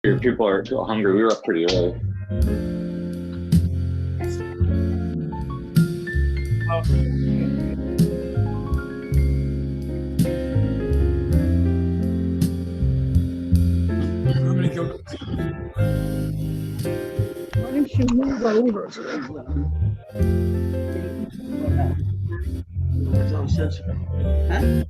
People are hungry. We were up pretty early. Why don't you move over? Huh?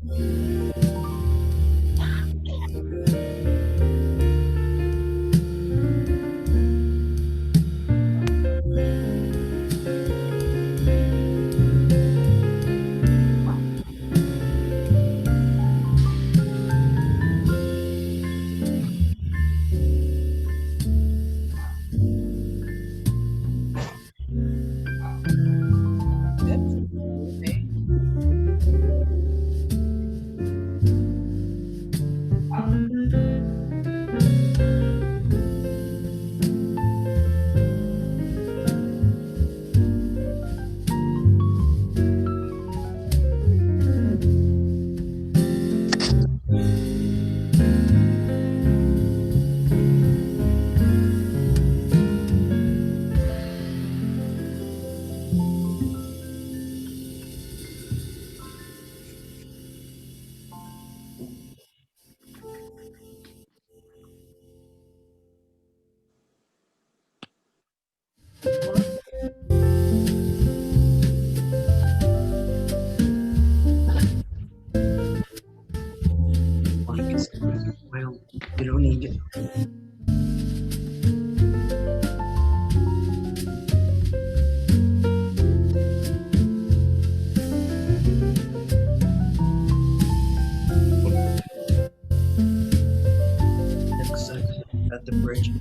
Well, you don't need it. Excited at the bridge.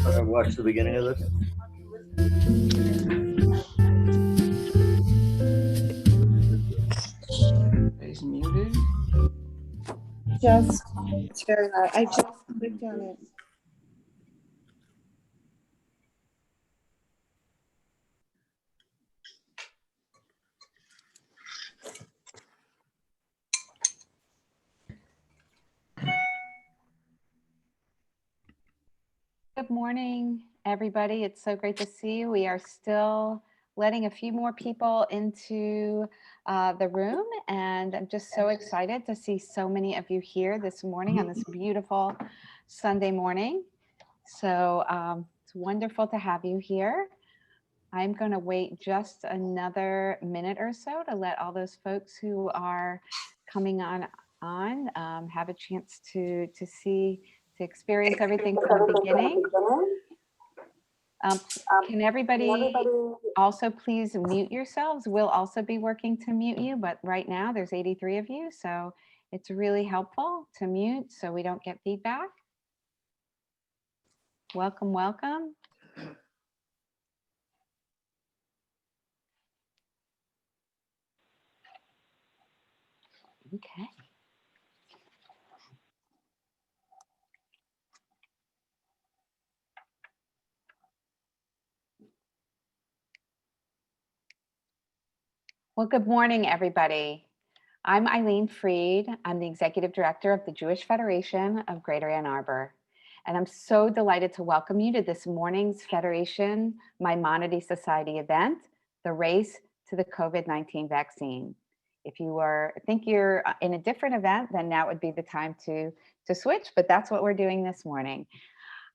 I watched the beginning of this. Is muted. Just share that. I just clicked on it. Good morning, everybody. It's so great to see you. We are still letting a few more people into the room, and I'm just so excited to see so many of you here this morning on this beautiful Sunday morning. So it's wonderful to have you here. I'm going to wait just another minute or so to let all those folks who are coming on have a chance to experience everything from the beginning. Can everybody also please mute yourselves? We'll also be working to mute you, but right now there's 83 of you, so it's really helpful to mute so we don't get feedback. Welcome, welcome. Okay. Well, good morning, everybody. I'm Eileen Freed. I'm the Executive Director of the Jewish Federation of Greater Ann Arbor. And I'm so delighted to welcome you to this morning's Federation Maimonides Society event, the race to the COVID-19 vaccine. If you think you're in a different event, then now would be the time to switch, but that's what we're doing this morning.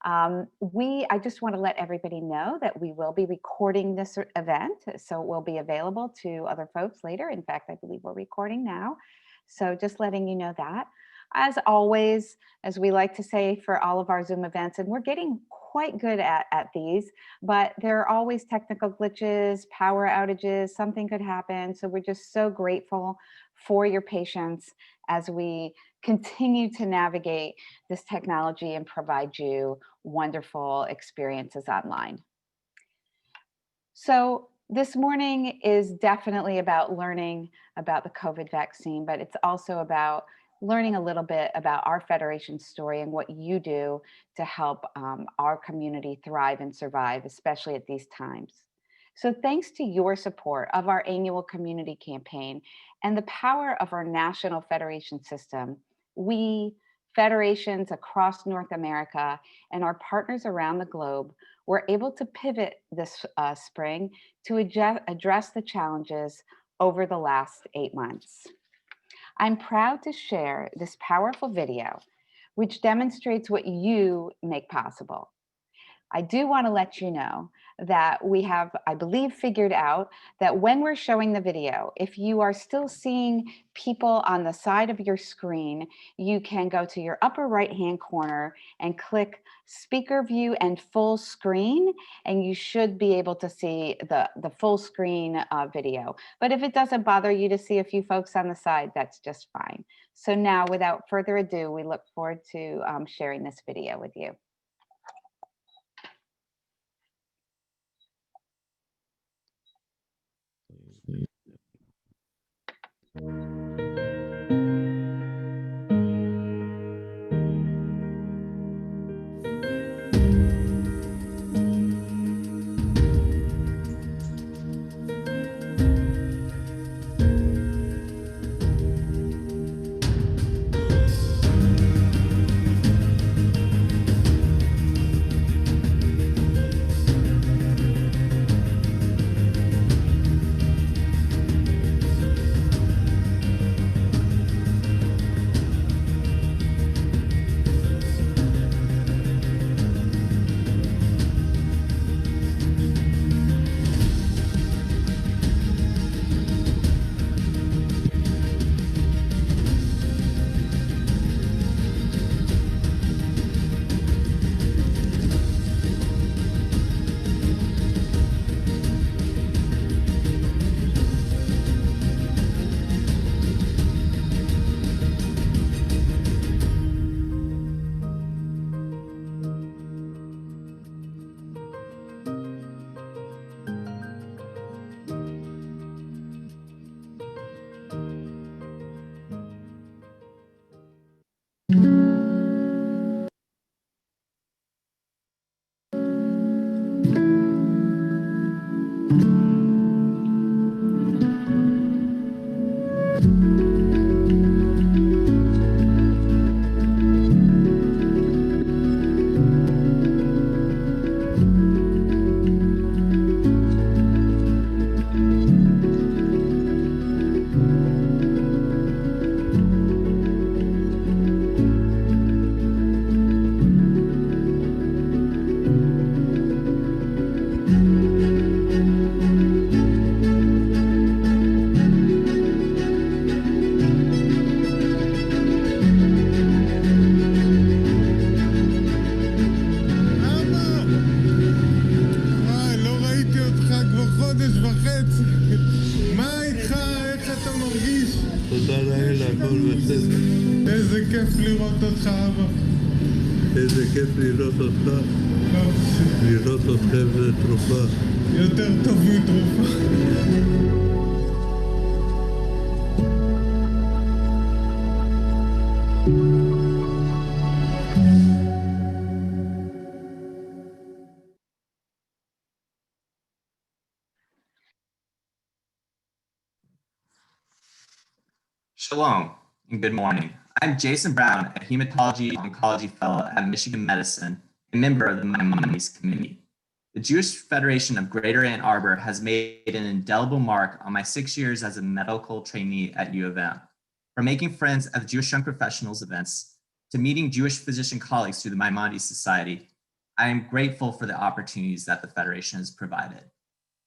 I just want to let everybody know that we will be recording this event, so it will be available to other folks later. In fact, I believe we're recording now. So just letting you know that. As always, as we like to say for all of our Zoom events, and we're getting quite good at these, but there are always technical glitches, power outages, something could happen. So we're just so grateful for your patience as we continue to navigate this technology and provide you wonderful experiences online. So this morning is definitely about learning about the COVID vaccine, but it's also about learning a little bit about our Federation story and what you do to help our community thrive and survive, especially at these times. So thanks to your support of our annual community campaign and the power of our national Federation system, we, federations across North America and our partners around the globe were able to pivot this spring to address the challenges over the last 8 months. I'm proud to share this powerful video, which demonstrates what you make possible. I do want to let you know that we have, I believe, figured out that when we're showing the video, if you are still seeing people on the side of your screen, you can go to your upper right-hand corner and click speaker view and full screen, and you should be able to see the full screen video. But if it doesn't bother you to see a few folks on the side, that's just fine. So now, without further ado, we look forward to sharing this video with you. איזה כיף לראות אותך, אבא. איזה כיף לראות אותך. לראות אתכם זה תרופה. יותר טוב מתרופה. Shalom and good morning. I'm Jason Brown, a hematology oncology fellow at Michigan Medicine, a member of the Maimonides committee. The Jewish Federation of Greater Ann Arbor has made an indelible mark on my 6 years as a medical trainee at U of M. From making friends at the Jewish Young Professionals events, to meeting Jewish physician colleagues through the Maimonides Society, I am grateful for the opportunities that the Federation has provided.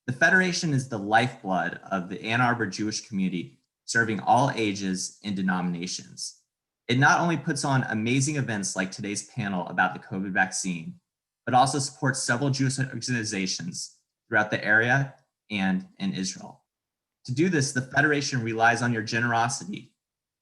The Federation is the lifeblood of the Ann Arbor Jewish community, serving all ages and denominations. It not only puts on amazing events like today's panel about the COVID vaccine, but also supports several Jewish organizations throughout the area and in Israel. To do this, the Federation relies on your generosity,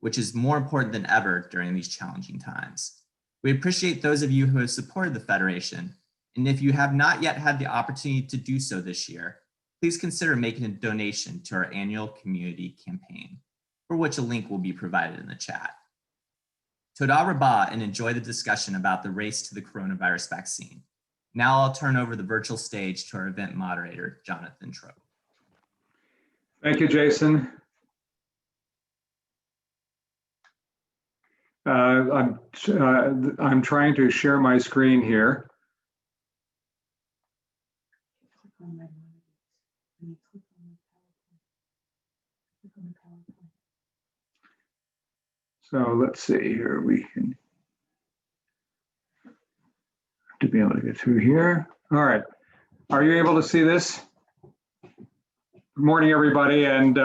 which is more important than ever during these challenging times. We appreciate those of you who have supported the Federation, and if you have not yet had the opportunity to do so this year, please consider making a donation to our annual community campaign, for which a link will be provided in the chat. Toda Rabbah, and enjoy the discussion about the race to the coronavirus vaccine. Now I'll turn over the virtual stage to our event moderator, Jonathan Trope. Thank you, Jason. I'm trying to share my screen here. So let's see here. We can to be able to get through here. All right. Are you able to see this? Good morning, everybody, and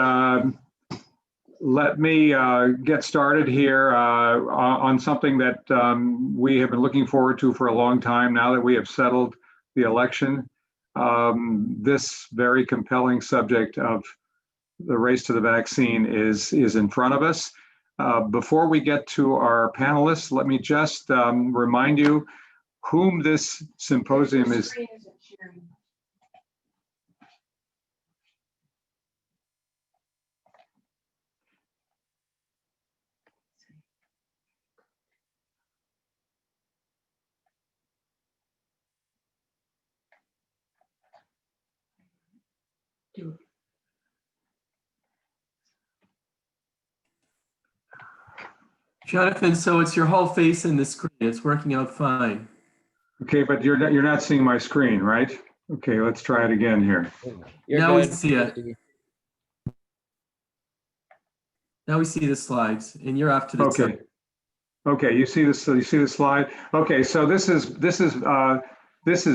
let me get started here on something that we have been looking forward to for a long time now that we have settled the election. This very compelling subject of the race to the vaccine is in front of us. Before we get to our panelists, let me just remind you whom this symposium is. Jonathan, so it's your whole face in the screen. It's working out fine. Okay, but you're not seeing my screen, right? Okay, let's try it again here. Now we see it. Now we see the slides, and you're off to the Okay. side. Okay, you see this? You see the slide? Okay, so this is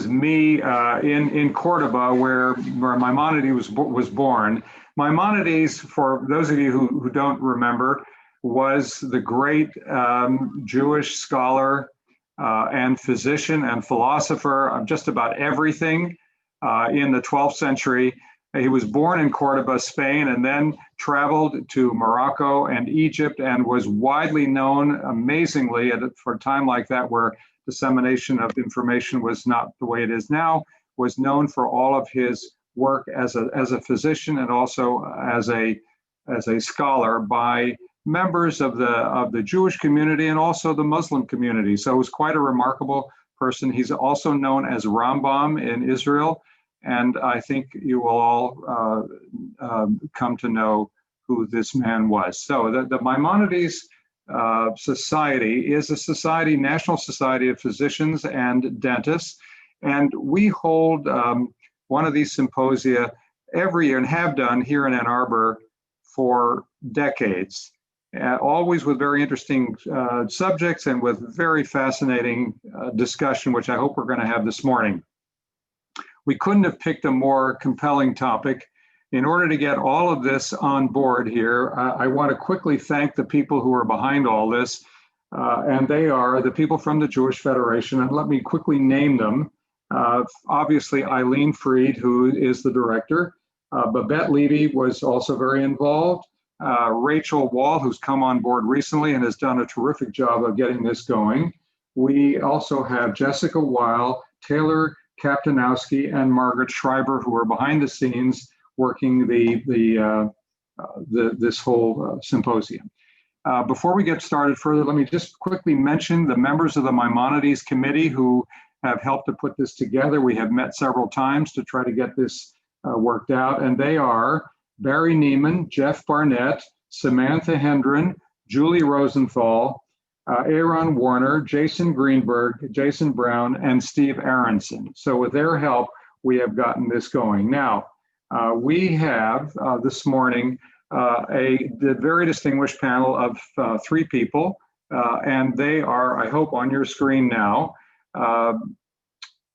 me in Cordoba, where Maimonides was born. Maimonides, for those of you who don't remember, was the great Jewish scholar and physician and philosopher of just about everything in the 12th century. He was born in Cordoba, Spain, and then traveled to Morocco and Egypt and was widely known, amazingly, for a time like that where dissemination of information was not the way it is now, was known for all of his work as a physician and also as a scholar by members of the Jewish community and also the Muslim community. So he was quite a remarkable person. He's also known as Rambam in Israel. And I think you will all come to know who this man was. So the Maimonides Society is a society, National Society of Physicians and Dentists. And we hold one of these symposia every year and have done here in Ann Arbor for decades. Always with very interesting subjects and with very fascinating discussion, which I hope we're going to have this morning. We couldn't have picked a more compelling topic. In order to get all of this on board here, I want to quickly thank the people who are behind all this, and they are the people from the Jewish Federation, and let me quickly name them. Obviously, Eileen Fried, who is the director. Babette Levy was also very involved. Rachel Wall, who's come on board recently and has done a terrific job of getting this going. We also have Jessica Weil, Taylor Kaptanowski, and Margaret Schreiber, who are behind the scenes working this whole symposium. Before we get started further, let me just quickly mention the members of the Maimonides Committee who have helped to put this together. We have met several times to try to get this worked out, and they are Barry Neiman, Jeff Barnett, Samantha Hendren, Julie Rosenthal, Aaron Warner, Jason Greenberg, Jason Brown, and Steve Aronson. So with their help, we have gotten this going. Now, we have this morning a very distinguished panel of three people, and they are, I hope, on your screen now.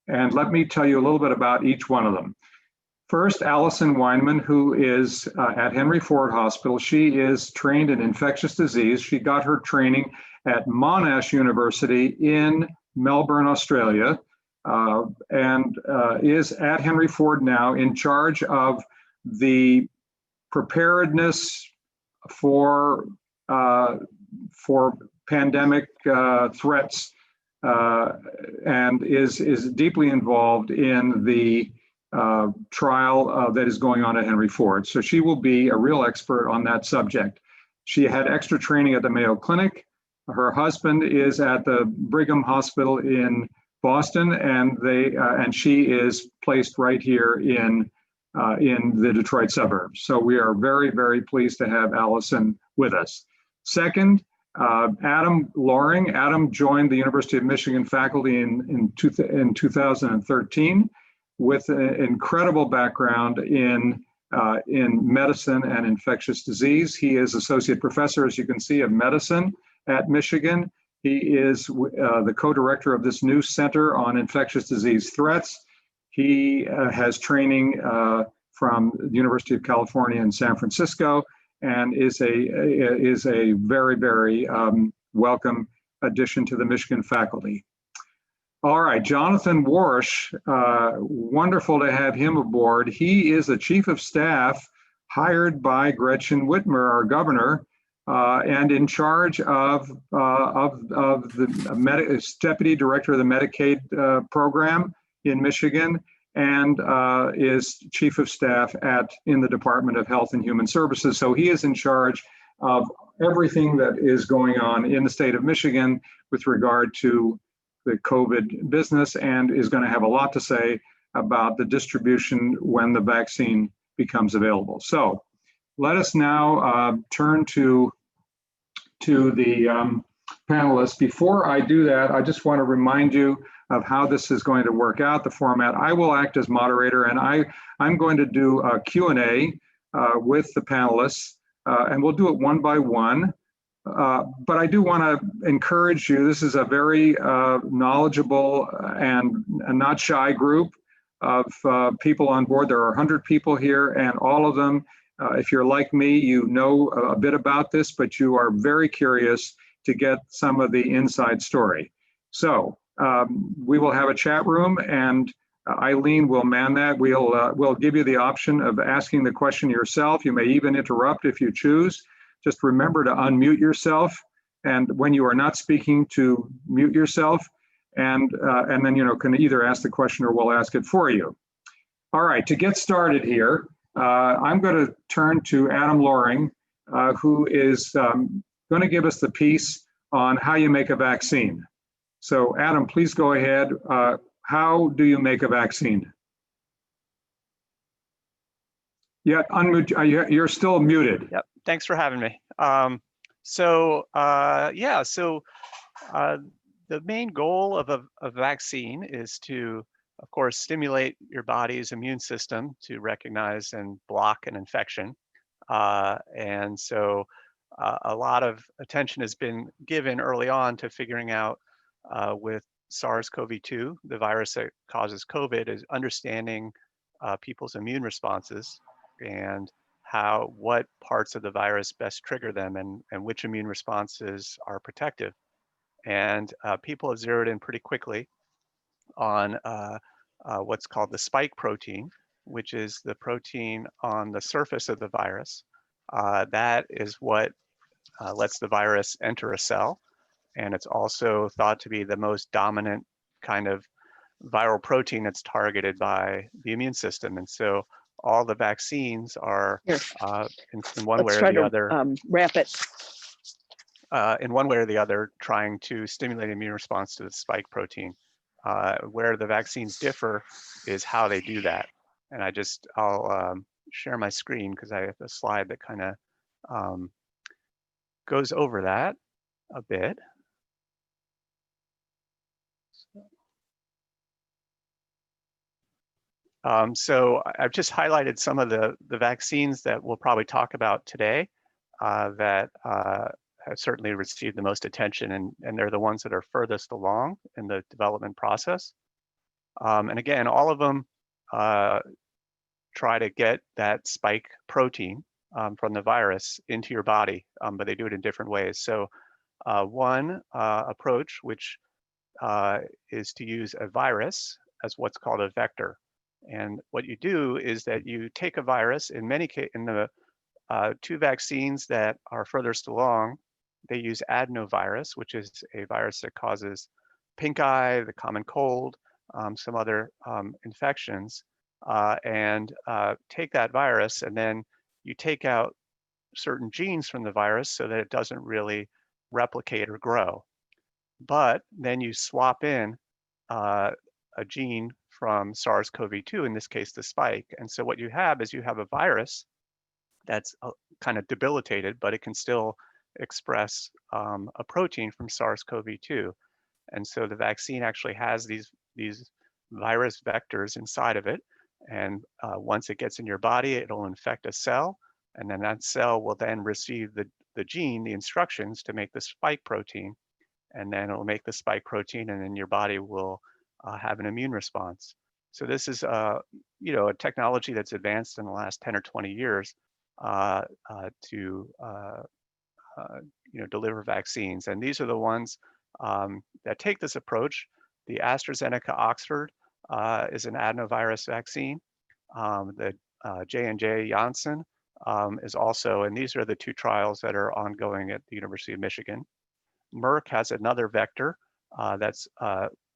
And let me tell you a little bit about each one of them. First, Allison Weinman, who is at Henry Ford Hospital. She is trained in infectious disease. She got her training at Monash University in Melbourne, Australia, and is at Henry Ford now in charge of the preparedness for pandemic threats, and is deeply involved in the trial that is going on at Henry Ford. So she will be a real expert on that subject. She had extra training at the Mayo Clinic. Her husband is at the Brigham Hospital in Boston, and she is placed right here in the Detroit suburbs. So we are very, very pleased to have Allison with us. Second, Adam Loring. Adam joined the University of Michigan faculty in 2013 with an incredible background in medicine and infectious disease. He is associate professor, as you can see, of medicine at Michigan. He is the co-director of this new Center on Infectious Disease Threats. He has training from the University of California in San Francisco, and is a very, very welcome addition to the Michigan faculty. All right, Jonathan Warsh, wonderful to have him aboard. He is the chief of staff hired by Gretchen Whitmer, our governor, and in charge of the deputy director of the Medicaid program in Michigan, and is chief of staff in the Department of Health and Human Services. So he is in charge of everything that is going on in the state of Michigan with regard to the COVID business, and is going to have a lot to say about the distribution when the vaccine becomes available. So let us now turn to the panelists. Before I do that, I just want to remind you of how this is going to work out, the format. I will act as moderator, and I'm going to do a Q&A with the panelists, and we'll do it one by one. But I do want to encourage you, this is a very knowledgeable and not shy group of people on board. There are 100 people here, and all of them, if you're like me, you know a bit about this, but you are very curious to get some of the inside story. So we will have a chat room, and Eileen will man that. We'll give you the option of asking the question yourself. You may even interrupt if you choose. Just remember to unmute yourself, and when you are not speaking, to mute yourself, and then can either ask the question or we'll ask it for you. All right, to get started here, I'm going to turn to Adam Loring, who is going to give us the piece on how you make a vaccine. So Adam, please go ahead. How do you make a vaccine? Yeah, unmute. You're still muted. Yep. Thanks for having me. The main goal of a vaccine is to, of course, stimulate your body's immune system to recognize and block an infection. A lot of attention has been given early on to figuring out with SARS-CoV-2, the virus that causes COVID, is understanding people's immune responses and what parts of the virus best trigger them, and which immune responses are protective. And people have zeroed in pretty quickly on what's called the spike protein, which is the protein on the surface of the virus. That is what lets the virus enter a cell. And it's also thought to be the most dominant kind of viral protein that's targeted by the immune system. And so all the vaccines are in one way or the other, Wrap it. in one way or the other, trying to stimulate immune response to the spike protein. Where the vaccines differ is how they do that. And I'll share my screen because I have a slide that kind of goes over that a bit. So I've just highlighted some of the vaccines that we'll probably talk about today that have certainly received the most attention, and they're the ones that are furthest along in the development process. And again, all of them try to get that spike protein from the virus into your body, but they do it in different ways. So one approach, which is to use a virus as what's called a vector. And what you do is that you take a virus. In many cases, in the two vaccines that are furthest along, they use adenovirus, which is a virus that causes pink eye, the common cold, some other infections, and take that virus, and then you take out certain genes from the virus so that it doesn't really replicate or grow. But then you swap in a gene from SARS-CoV-2, in this case, the spike. And so what you have is you have a virus that's kind of debilitated, but it can still express a protein from SARS-CoV-2. And so the vaccine actually has these virus vectors inside of it. And once it gets in your body, it'll infect a cell. And then that cell will then receive the gene, the instructions to make the spike protein. And then it'll make the spike protein, and then your body will have an immune response. So this is a technology that's advanced in the last 10 or 20 years to deliver vaccines. And these are the ones that take this approach. The AstraZeneca Oxford is an adenovirus vaccine. The J&J Janssen is also, and these are the two trials that are ongoing at the University of Michigan. Merck has another vector that's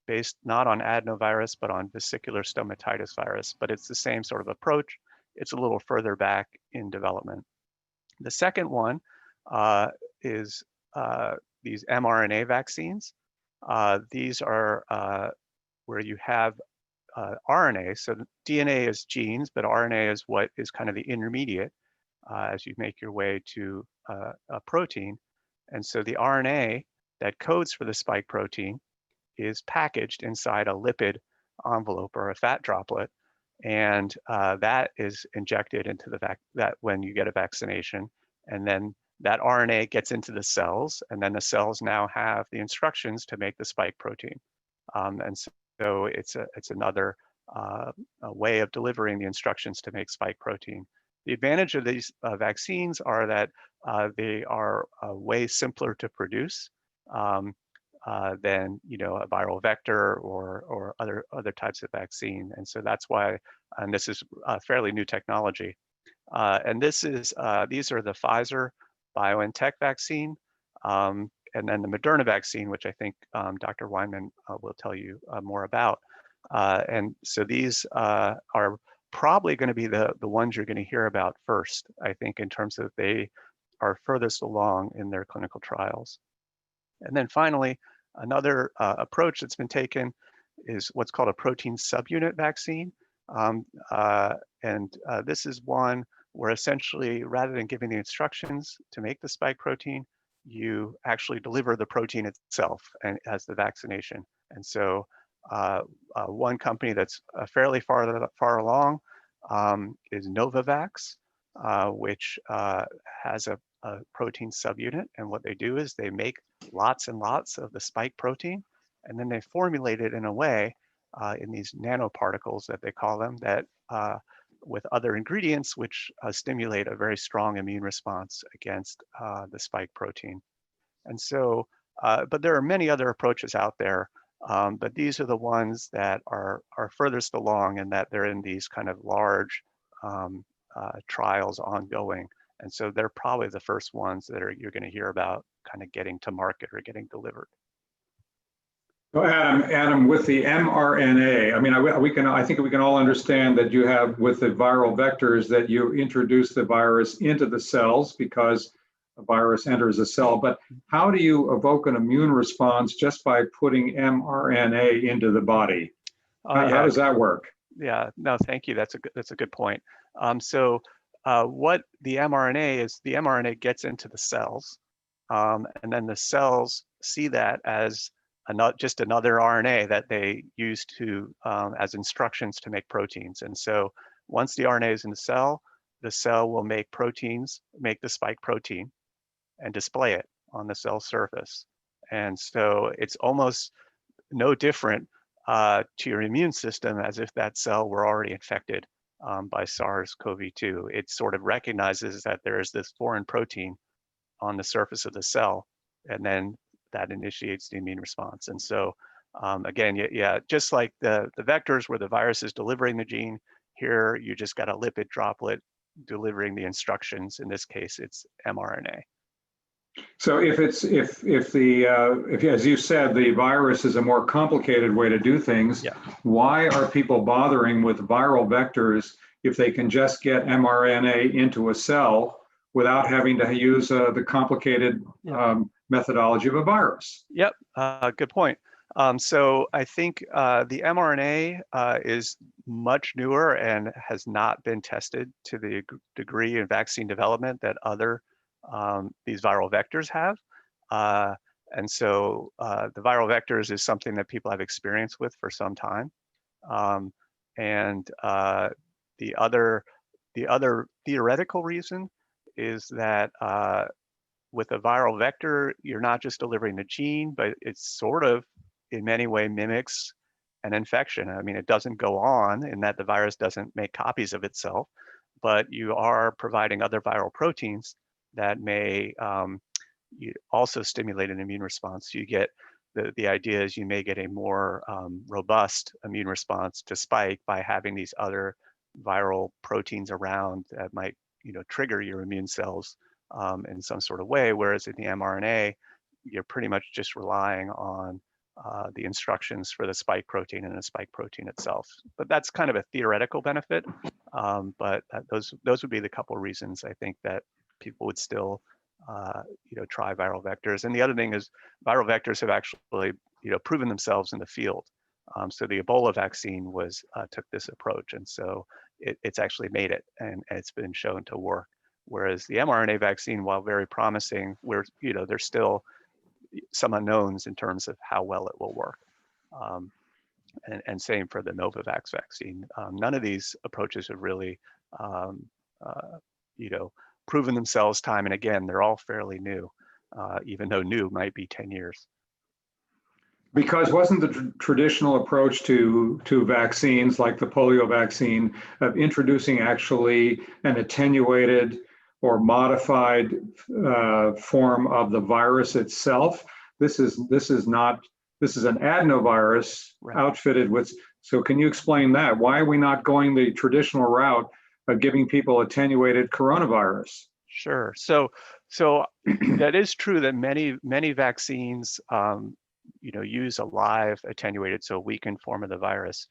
based not on adenovirus, but on vesicular stomatitis virus, but it's the same sort of approach. It's a little further back in development. The second one is these mRNA vaccines. These are where you have RNA. So DNA is genes, but RNA is what is kind of the intermediate as you make your way to a protein. And so the RNA that codes for the spike protein is packaged inside a lipid envelope or a fat droplet. And that is injected into that when you get a vaccination. And then that RNA gets into the cells, and then the cells now have the instructions to make the spike protein. And so it's another way of delivering the instructions to make spike protein. The advantage of these vaccines are that they are way simpler to produce than a viral vector or other types of vaccine. And so that's why, and this is a fairly new technology. And these are the Pfizer BioNTech vaccine, and then the Moderna vaccine, which I think Dr. Weinman will tell you more about. And so these are probably going to be the ones you're going to hear about first, I think, in terms of they are furthest along in their clinical trials. And then finally, another approach that's been taken is what's called a protein subunit vaccine. This is one where essentially, rather than giving the instructions to make the spike protein, you actually deliver the protein itself and as the vaccination. And so one company that's fairly far along is Novavax, which has a protein subunit. And what they do is they make lots and lots of the spike protein, and then they formulate it in a way in these nanoparticles that they call them, that with other ingredients which stimulate a very strong immune response against the spike protein. And so, but there are many other approaches out there, but these are the ones that are furthest along, and that they're in these kind of large trials ongoing. And so they're probably the first ones that you're going to hear about kind of getting to market or getting delivered. So Adam, with the mRNA, I mean, I think we can all understand that you have, with the viral vectors, that you introduce the virus into the cells because a virus enters a cell. But how do you evoke an immune response just by putting mRNA into the body? How does that work? Yeah, no, thank you. That's a good point. What the mRNA is, the mRNA gets into the cells, and then the cells see that as just another RNA that they use to as instructions to make proteins. And so once the RNA is in the cell will make proteins, make the spike protein, and display it on the cell surface. And so it's almost no different to your immune system as if that cell were already infected by SARS-CoV-2. It sort of recognizes that there is this foreign protein on the surface of the cell, and then that initiates the immune response. And so again, yeah, just like the vectors where the virus is delivering the gene, here you just got a lipid droplet delivering the instructions. In this case, it's mRNA. So if as you said, the virus is a more complicated way to do things, Yeah. why are people bothering with viral vectors if they can just get mRNA into a cell without having to use the complicated methodology of a virus? Yep, good point. So I think the mRNA is much newer and has not been tested to the degree in vaccine development that other these viral vectors have. And so the viral vectors is something that people have experience with for some time. And the other theoretical reason is that with a viral vector, you're not just delivering the gene, but it's sort of in many ways mimics an infection. I mean, it doesn't go on in that the virus doesn't make copies of itself, but you are providing other viral proteins that may also stimulate an immune response. You get the idea is you may get a more robust immune response to spike by having these other viral proteins around that might trigger your immune cells in some sort of way, whereas in the mRNA, you're pretty much just relying on the instructions for the spike protein and the spike protein itself. But that's kind of a theoretical benefit. But those would be the couple of reasons I think that people would still try viral vectors. And the other thing is viral vectors have actually proven themselves in the field. So the Ebola vaccine took this approach, and so it's actually made it, and it's been shown to work. Whereas the mRNA vaccine, while very promising, there's still some unknowns in terms of how well it will work. And same for the Novavax vaccine. None of these approaches have really, proven themselves time and again. They're all fairly new, even though new might be 10 years. Because wasn't the traditional approach to vaccines like the polio vaccine of introducing actually an attenuated or modified form of the virus itself? This is an adenovirus outfitted with. So can you explain that? Why are we not going the traditional route of giving people attenuated coronavirus? Sure. So that is true that many vaccines use a live attenuated, so weakened form of the virus.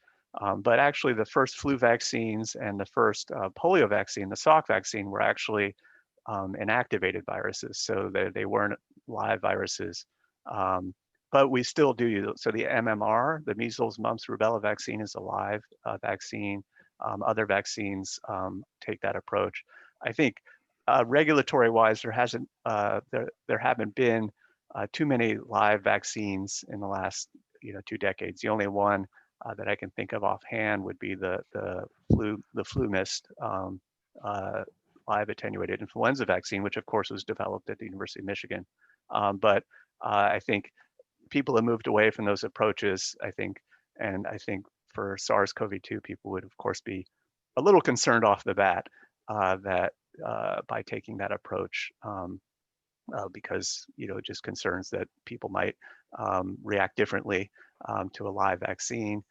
But actually the first flu vaccines and the first polio vaccine, the Salk vaccine, were actually inactivated viruses. So they weren't live viruses. But we still do use, so the MMR, the measles, mumps, rubella vaccine is a live vaccine. Other vaccines take that approach. I think regulatory wise, there haven't been too many live vaccines in the last 2 decades. The only one that I can think of offhand would be the FluMist live attenuated influenza vaccine, which of course was developed at the University of Michigan. But I think people have moved away from those approaches, and I think for SARS-CoV-2, people would of course be a little concerned off the bat that by taking that approach, because just concerns that people might react differently to a live vaccine,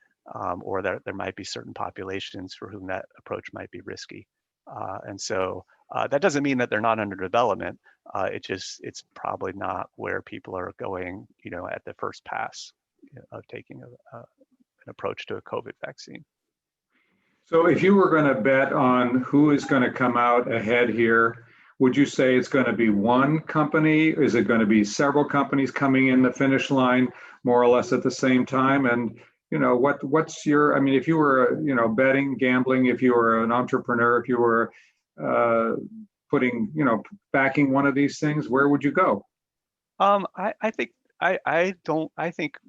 or that there might be certain populations for whom that approach might be risky. And so that doesn't mean that they're not under development. It's probably not where people are going, at the first pass of taking an approach to a COVID vaccine. So if you were going to bet on who is going to come out ahead here, would you say it's going to be one company? Is it going to be several companies coming in the finish line more or less at the same time? And what's your, I mean, if you were, betting, gambling, if you were an entrepreneur, if you were backing one of these things, where would you go? I think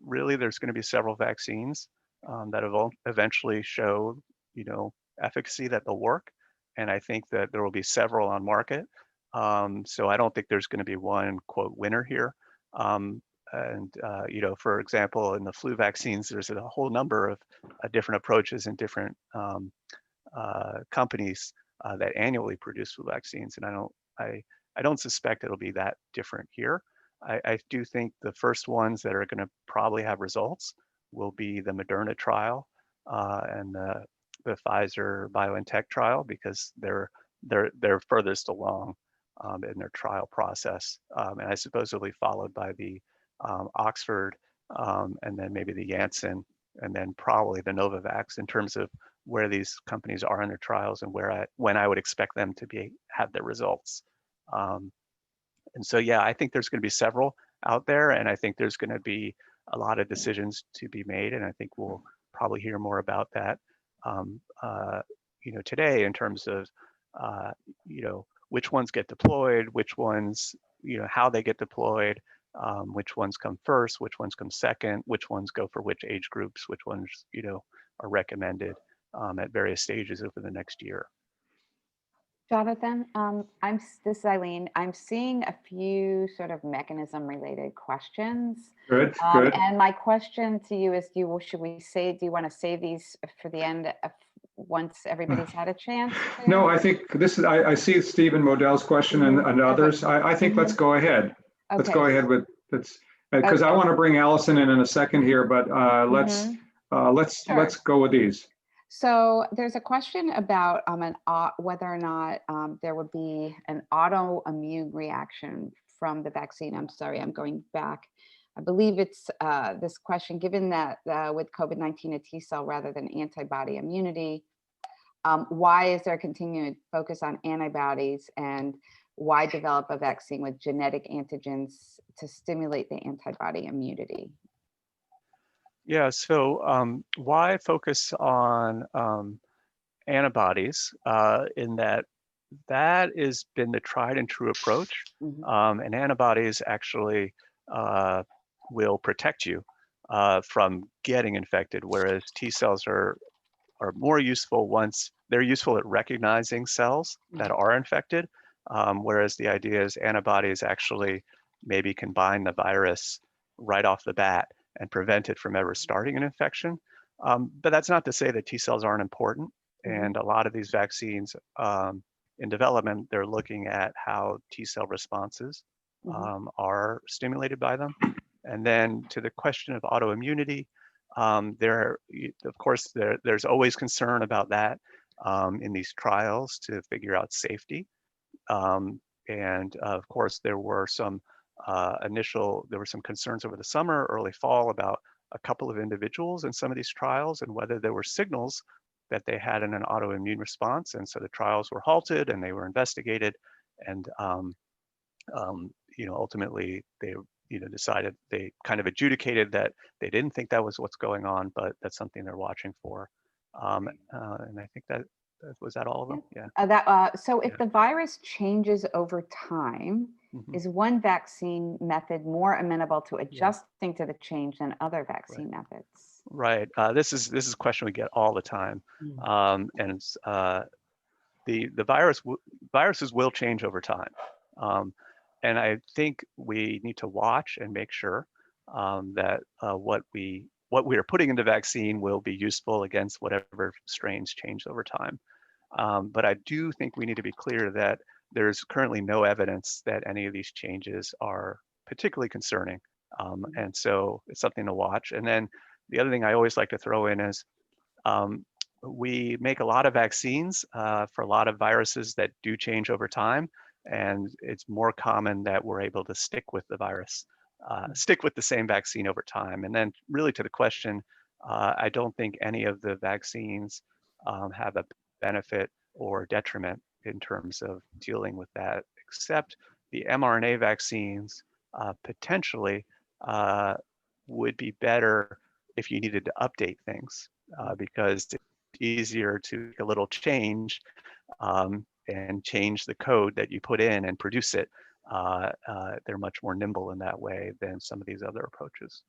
really there's going to be several vaccines that will eventually show, efficacy that they'll work. And I think that there will be several on market. So I don't think there's going to be one quote winner here. you know, for example, in the flu vaccines, there's a whole number of different approaches and different companies that annually produce flu vaccines, and I don't suspect it'll be that different here. I do think the first ones that are going to probably have results will be the Moderna trial and the Pfizer BioNTech trial, because they're furthest along in their trial process, and I suppose it'll be followed by the Oxford, and then maybe the Janssen, and then probably the Novavax, in terms of where these companies are in their trials and when I would expect them to have their results. And so, yeah, I think there's going to be several out there, and I think there's going to be a lot of decisions to be made, and I think we'll probably hear more about that, you know, today, in terms of, you know, which ones get deployed, which ones, you know, how they get deployed, which ones come first, which ones come second, which ones go for which age groups, which ones, you know, are recommended at various stages over the next year. Jonathan, this is Eileen. I'm seeing a few sort of mechanism related questions. Good, good. And my question to you is, do you want to save these for the end once everybody's had a chance to? No, I think this is, I see Stephen Modell's question and others. I think let's go ahead. Let's go ahead with, because I want to bring Allison in a second here, but let's go with these. So there's a question about whether or not there would be an autoimmune reaction from the vaccine. I'm sorry, I'm going back. I believe it's this question, given that with COVID-19, a T cell rather than antibody immunity, why is there continued focus on antibodies, and why develop a vaccine with genetic antigens to stimulate the antibody immunity? Yeah, so why focus on antibodies, in that has been the tried and true approach, and antibodies actually will protect you from getting infected, whereas T cells are more useful once they're useful at recognizing cells that are infected, whereas the idea is antibodies actually maybe can bind the virus right off the bat and prevent it from ever starting an infection. But that's not to say that T cells aren't important. And a lot of these vaccines in development, they're looking at how T cell responses are stimulated by them. And then to the question of autoimmunity, of course, there's always concern about that in these trials to figure out safety. And of course, there were some concerns over the summer, early fall, about a couple of individuals in some of these trials and whether there were signals that they had an autoimmune response. And so the trials were halted and they were investigated. And you know, ultimately they decided, they kind of adjudicated that they didn't think that was what's going on, but that's something they're watching for. And I think that was that all of them? Yeah. So if the virus changes over time, is one vaccine method more amenable to adjusting to the change than other vaccine methods? Right. This is a question we get all the time, and the viruses will change over time, and I think we need to watch and make sure that what we are putting into vaccine will be useful against whatever strains change over time. But I do think we need to be clear that there's currently no evidence that any of these changes are particularly concerning. And so it's something to watch. And then the other thing I always like to throw in is we make a lot of vaccines for a lot of viruses that do change over time. And it's more common that we're able to stick with the virus, stick with the same vaccine over time. And then really to the question, I don't think any of the vaccines have a benefit or detriment in terms of dealing with that, except the mRNA vaccines potentially would be better if you needed to update things, because it's easier to make a little change and change the code that you put in and produce it. They're much more nimble in that way than some of these other approaches.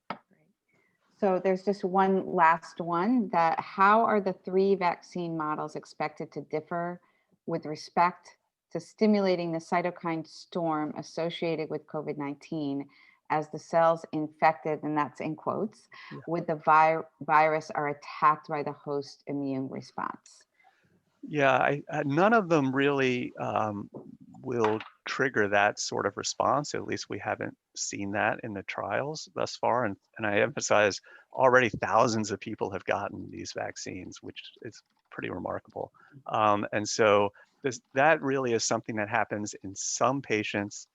So there's just one last one, that how are the 3 vaccine models expected to differ with respect to stimulating the cytokine storm associated with COVID-19, as the cells infected, and that's in quotes, Yeah. with the virus are attacked by the host immune response? Yeah, none of them really will trigger that sort of response. At least we haven't seen that in the trials thus far. And I emphasize, already thousands of people have gotten these vaccines, which is pretty remarkable. And so that really is something that happens in some patients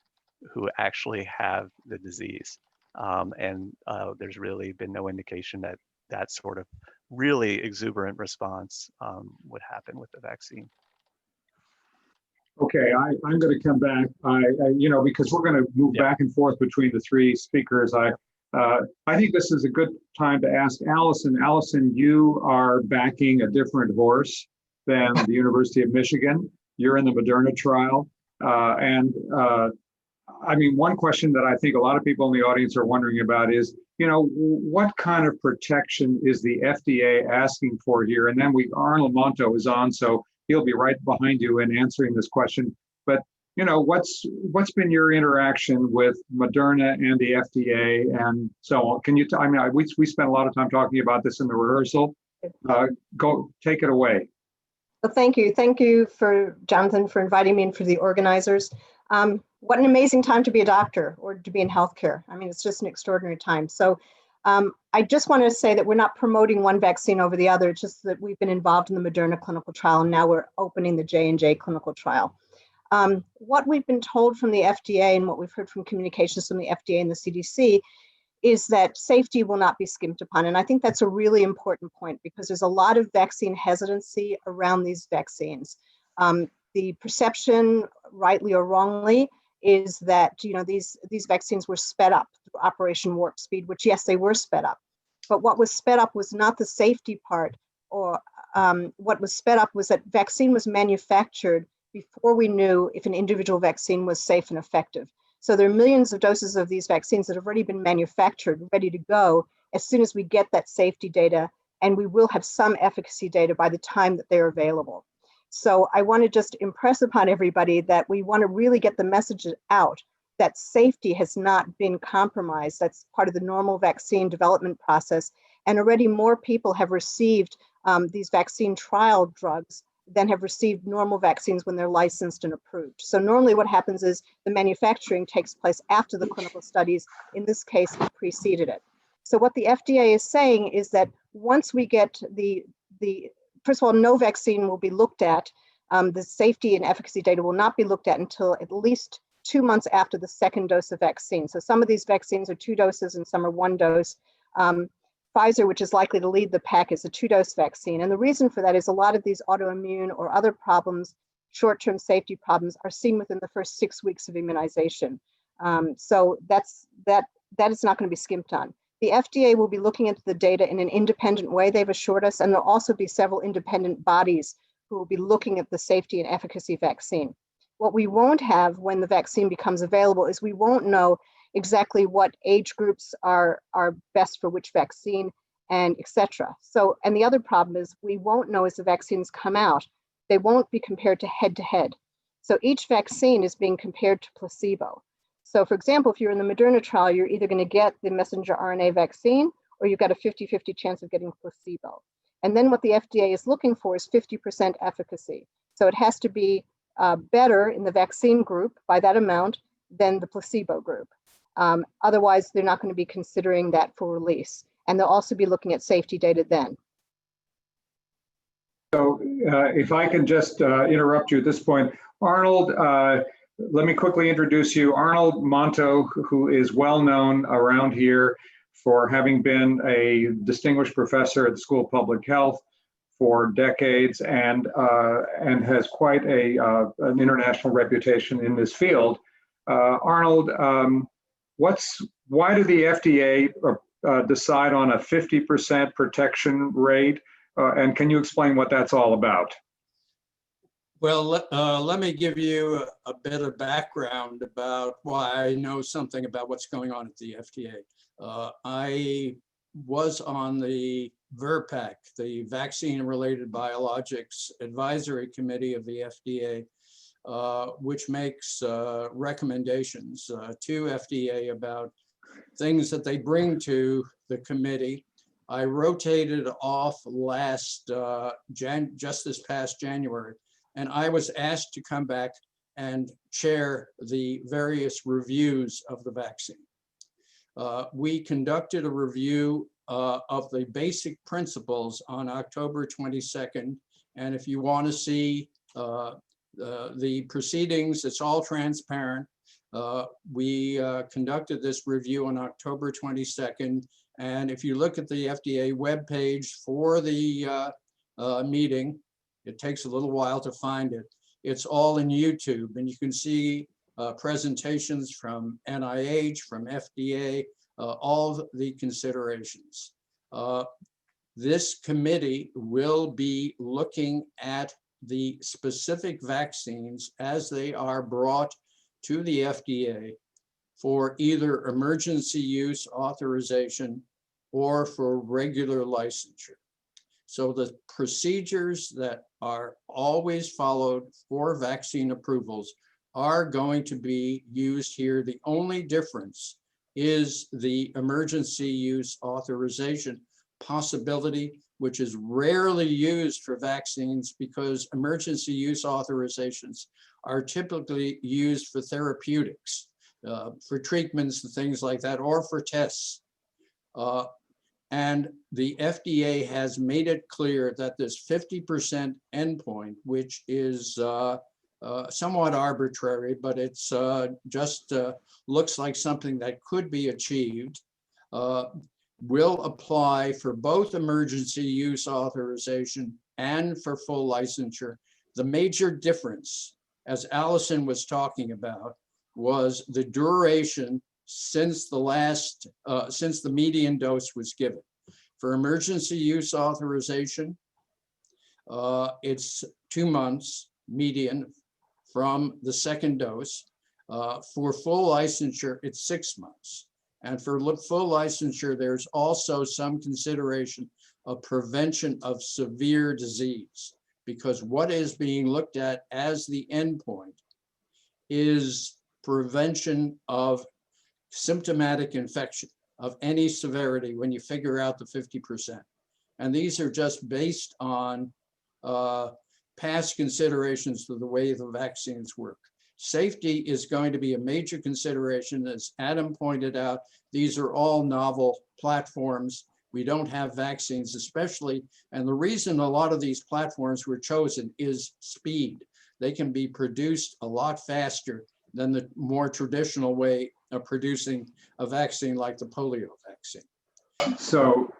who actually have the disease. There's really been no indication that that sort of really exuberant response would happen with the vaccine. Okay, I'm going to come back. Because we're going to move back and forth between the three speakers. I think this is a good time to ask Allison. Allison, you are backing a different horse than the University of Michigan. You're in the Moderna trial, one question that I think a lot of people in the audience are wondering about is, what kind of protection is the FDA asking for here? And then Arnold Monto is on, so he'll be right behind you in answering this question. But what's been your interaction with Moderna and the FDA and so on? Can you? We spent a lot of time talking about this in the rehearsal. Go take it away. Well, thank you for Jonathan for inviting me and for the organizers. What an amazing time to be a doctor or to be in healthcare. I mean, it's just an extraordinary time. So I just want to say that we're not promoting one vaccine over the other. It's just that we've been involved in the Moderna clinical trial, and now we're opening the J&J clinical trial. What we've been told from the FDA and what we've heard from communications from the FDA and the CDC is that safety will not be skimped upon. And I think that's a really important point because there's a lot of vaccine hesitancy around these vaccines. The perception, rightly or wrongly, is that these vaccines were sped up through Operation Warp Speed, which yes, they were sped up. But what was sped up was not the safety part, or what was sped up was that vaccine was manufactured before we knew if an individual vaccine was safe and effective. So there are millions of doses of these vaccines that have already been manufactured, ready to go as soon as we get that safety data, and we will have some efficacy data by the time that they're available. So I want to just impress upon everybody that we want to really get the message out that safety has not been compromised. That's part of the normal vaccine development process. And already more people have received these vaccine trial drugs than have received normal vaccines when they're licensed and approved. So normally what happens is the manufacturing takes place after the clinical studies. In this case, it preceded it. So what the FDA is saying is that once we get first of all, no vaccine will be looked at. The safety and efficacy data will not be looked at until at least 2 months after the second dose of vaccine. So some of these vaccines are 2 doses and some are 1 dose. Pfizer, which is likely to lead the pack, is a 2-dose vaccine. And the reason for that is a lot of these autoimmune or other problems, short-term safety problems, are seen within the first 6 weeks of immunization. So that is not going to be skimped on. The FDA will be looking at the data in an independent way, they've assured us, and there'll also be several independent bodies who will be looking at the safety and efficacy vaccine. What we won't have when the vaccine becomes available is we won't know exactly what age groups are best for which vaccine and et cetera. So, and the other problem is we won't know as the vaccines come out, they won't be compared to head. So each vaccine is being compared to placebo. So for example, if you're in the Moderna trial, you're either going to get the messenger RNA vaccine or you've got a 50-50 chance of getting placebo. And then what the FDA is looking for is 50% efficacy. So it has to be better in the vaccine group by that amount than the placebo group. Otherwise, they're not going to be considering that for release. And they'll also be looking at safety data then. So if I can just interrupt you at this point, Arnold, let me quickly introduce you. Arnold Monto, who is well known around here for having been a distinguished professor at the School of Public Health for decades and has quite an international reputation in this field. Arnold, why did the FDA decide on a 50% protection rate? And can you explain what that's all about? Well, let me give you a bit of background about why I know something about what's going on at the FDA. I was on the VRBPAC, the Vaccine-Related Biologics Advisory Committee of the FDA, which makes recommendations to FDA about things that they bring to the committee. I rotated off just this past January, and I was asked to come back and chair the various reviews of the vaccine. We conducted a review of the basic principles on October 22nd. And if you want to see the proceedings, it's all transparent. We conducted this review on October 22nd. And if you look at the FDA webpage for the meeting, it takes a little while to find it. It's all in YouTube, and you can see presentations from NIH, from FDA, all of the considerations. This committee will be looking at the specific vaccines as they are brought to the FDA for either emergency use authorization or for regular licensure. So the procedures that are always followed for vaccine approvals are going to be used here. The only difference is the emergency use authorization possibility, which is rarely used for vaccines because emergency use authorizations are typically used for therapeutics, for treatments and things like that, or for tests. And the FDA has made it clear that this 50% endpoint, which is somewhat arbitrary, but it's just looks like something that could be achieved, will apply for both emergency use authorization and for full licensure. The major difference, as Allison was talking about, was the duration since the median dose was given. For emergency use authorization, it's 2 months median from the second dose. For full licensure, it's 6 months. And for full licensure, there's also some consideration of prevention of severe disease, because what is being looked at as the endpoint is prevention of symptomatic infection of any severity when you figure out the 50%. And these are just based on past considerations of the way the vaccines work. Safety is going to be a major consideration. As Adam pointed out, these are all novel platforms. We don't have vaccines, especially, and the reason a lot of these platforms were chosen is speed. They can be produced a lot faster than the more traditional way of producing a vaccine like the polio vaccine. So,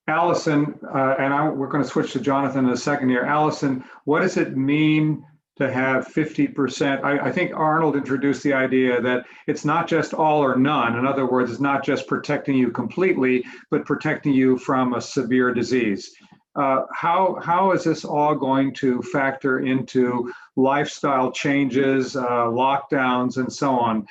Allison, we're going to switch to Jonathan in a second here. Allison, what does it mean to have 50%? I think Arnold introduced the idea that it's not just all or none. In other words, it's not just protecting you completely, but protecting you from a severe disease. How is this all going to factor into lifestyle changes, lockdowns, and so on?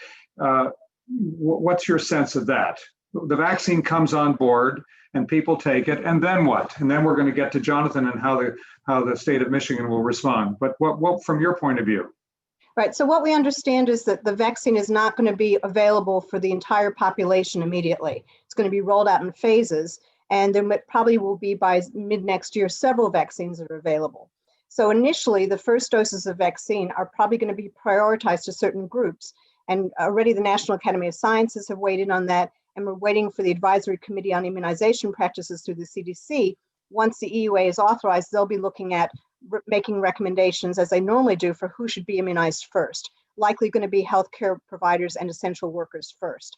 What's your sense of that? The vaccine comes on board and people take it, and then what? And then we're going to get to Jonathan and how the state of Michigan will respond. But what from your point of view? Right, so what we understand is that the vaccine is not going to be available for the entire population immediately. It's going to be rolled out in phases, and there probably will be by mid next year several vaccines that are available. So initially, the first doses of vaccine are probably going to be prioritized to certain groups. And already the National Academy of Sciences have weighed in on that, and we're waiting for the Advisory Committee on Immunization Practices through the CDC. Once the EUA is authorized, they'll be looking at making recommendations, as they normally do, for who should be immunized first. Likely going to be healthcare providers and essential workers first.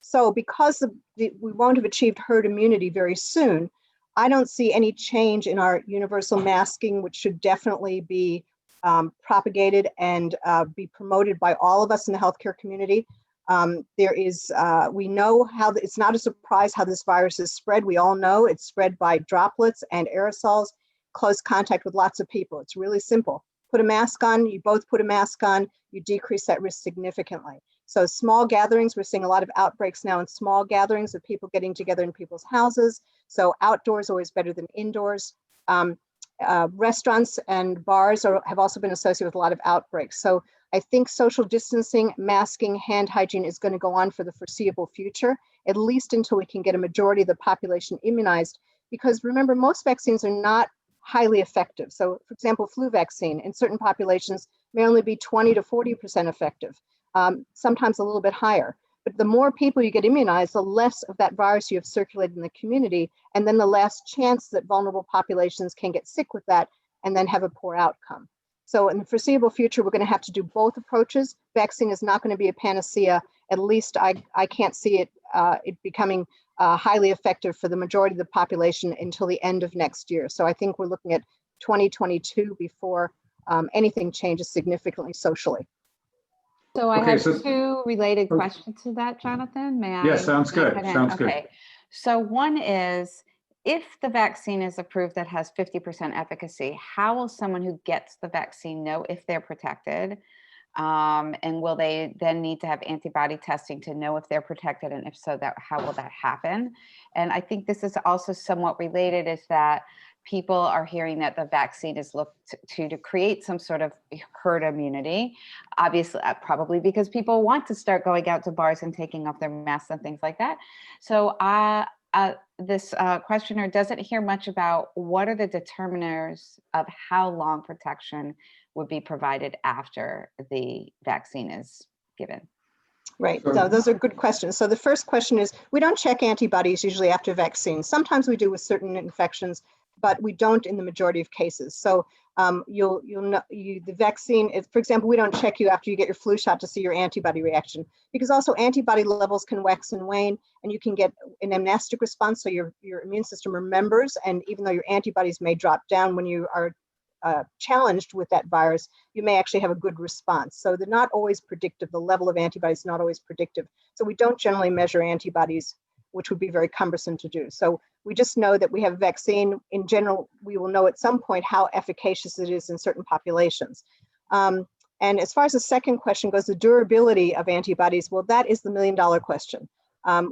So because we won't have achieved herd immunity very soon, I don't see any change in our universal masking, which should definitely be propagated and be promoted by all of us in the healthcare community. We know how it's not a surprise how this virus is spread. We all know it's spread by droplets and aerosols, close contact with lots of people. It's really simple. Put a mask on, you both put a mask on, you decrease that risk significantly. So small gatherings, we're seeing a lot of outbreaks now in small gatherings of people getting together in people's houses. So outdoors always better than indoors. Restaurants and bars have also been associated with a lot of outbreaks. So I think social distancing, masking, hand hygiene is going to go on for the foreseeable future, at least until we can get a majority of the population immunized. Because remember, most vaccines are not highly effective. So for example, flu vaccine in certain populations may only be 20 to 40% effective, sometimes a little bit higher. But the more people you get immunized, the less of that virus you have circulated in the community, and then the less chance that vulnerable populations can get sick with that and then have a poor outcome. So in the foreseeable future, we're going to have to do both approaches. Vaccine is not going to be a panacea. At least I can't see it becoming highly effective for the majority of the population until the end of next year. So I think we're looking at 2022 before anything changes significantly socially. So I Okay, have so- two related questions to that, Jonathan. May I? Yes, sounds good. jump in? Sounds good. Okay. So one is, if the vaccine is approved that has 50% efficacy, how will someone who gets the vaccine know if they're protected? And will they then need to have antibody testing to know if they're protected? And if so, how will that happen? And I think this is also somewhat related, is that people are hearing that the vaccine is looked to create some sort of herd immunity. Obviously, probably because people want to start going out to bars and taking off their masks and things like that. So this questioner doesn't hear much about what are the determiners of how long protection would be provided after the vaccine is given. Right, So- so those are good questions. So the first question is, we don't check antibodies usually after vaccines. Sometimes we do with certain infections, but we don't in the majority of cases. So you'll know the vaccine is, for example, we don't check you after you get your flu shot to see your antibody reaction, because also antibody levels can wax and wane, and you can get an amnestic response, so your immune system remembers, and even though your antibodies may drop down when you are challenged with that virus, you may actually have a good response. So they're not always predictive. The level of antibodies is not always predictive. So we don't generally measure antibodies, which would be very cumbersome to do. So we just know that we have a vaccine. In general, we will know at some point how efficacious it is in certain populations. And as far as the second question goes, the durability of antibodies, well, that is the million-dollar question.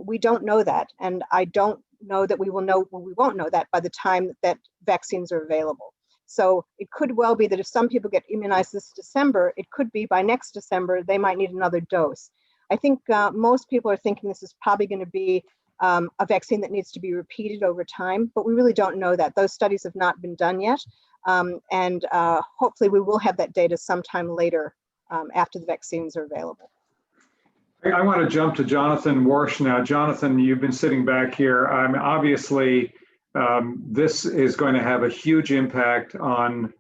We don't know that, and I don't know that we will know, well, we won't know that by the time that vaccines are available. So it could well be that if some people get immunized this December, it could be by next December, they might need another dose. I think most people are thinking this is probably going to be a vaccine that needs to be repeated over time, but we really don't know that. Those studies have not been done yet. And hopefully we will have that data sometime later after the vaccines are available. I want to jump to Jonathan Warsh now. Jonathan, you've been sitting back here. Obviously, this is going to have a huge impact on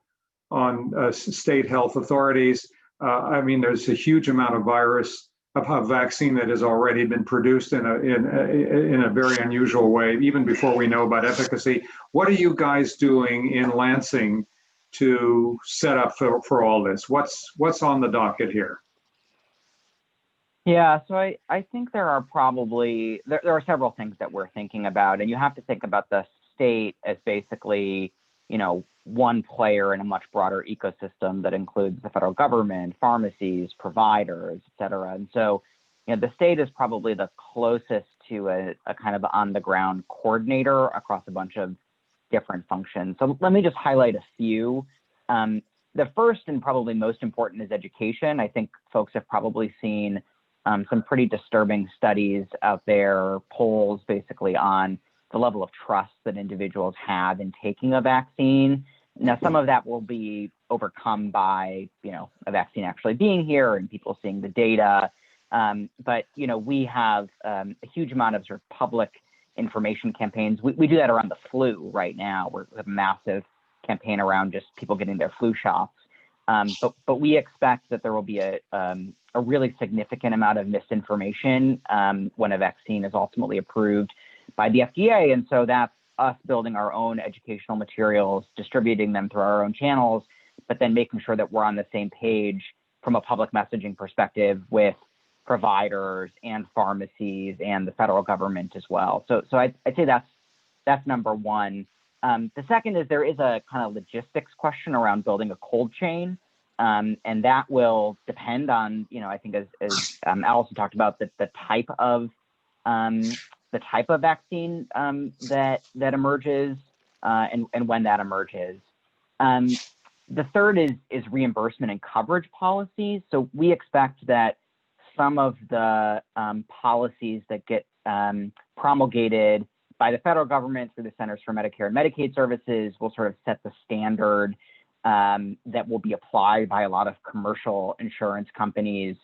state health authorities. I mean, there's a huge amount of vaccine that has already been produced in a very unusual way, even before we know about efficacy. What are you guys doing in Lansing to set up for all this? What's on the docket here? Yeah, so I think there are probably, there are several things that we're thinking about, and you have to think about the state as basically, you know, one player in a much broader ecosystem that includes the federal government, pharmacies, providers, et cetera. And so, you know, the state is probably the closest to a kind of on the ground coordinator across a bunch of different functions. So let me just highlight a few. The first and probably most important is education. I think folks have probably seen some pretty disturbing studies out there, polls basically on the level of trust that individuals have in taking a vaccine. Now, some of that will be overcome by, you know, a vaccine actually being here and people seeing the data. But, you know, we have a huge amount of sort of public information campaigns. We do that around the flu right now. We have a massive campaign around just people getting their flu shots. But we expect that there will be a really significant amount of misinformation when a vaccine is ultimately approved by the FDA. And so that's us building our own educational materials, distributing them through our own channels, but then making sure that we're on the same page from a public messaging perspective with providers and pharmacies and the federal government as well. So I'd say that's number one. The second is there is a kind of logistics question around building a cold chain. And that will depend on, you know, I think as Allison talked about, the type of vaccine that emerges and when that emerges. The third is reimbursement and coverage policies. So we expect that some of the policies that get promulgated by the federal government through the Centers for Medicare and Medicaid Services will sort of set the standard that will be applied by a lot of commercial insurance companies.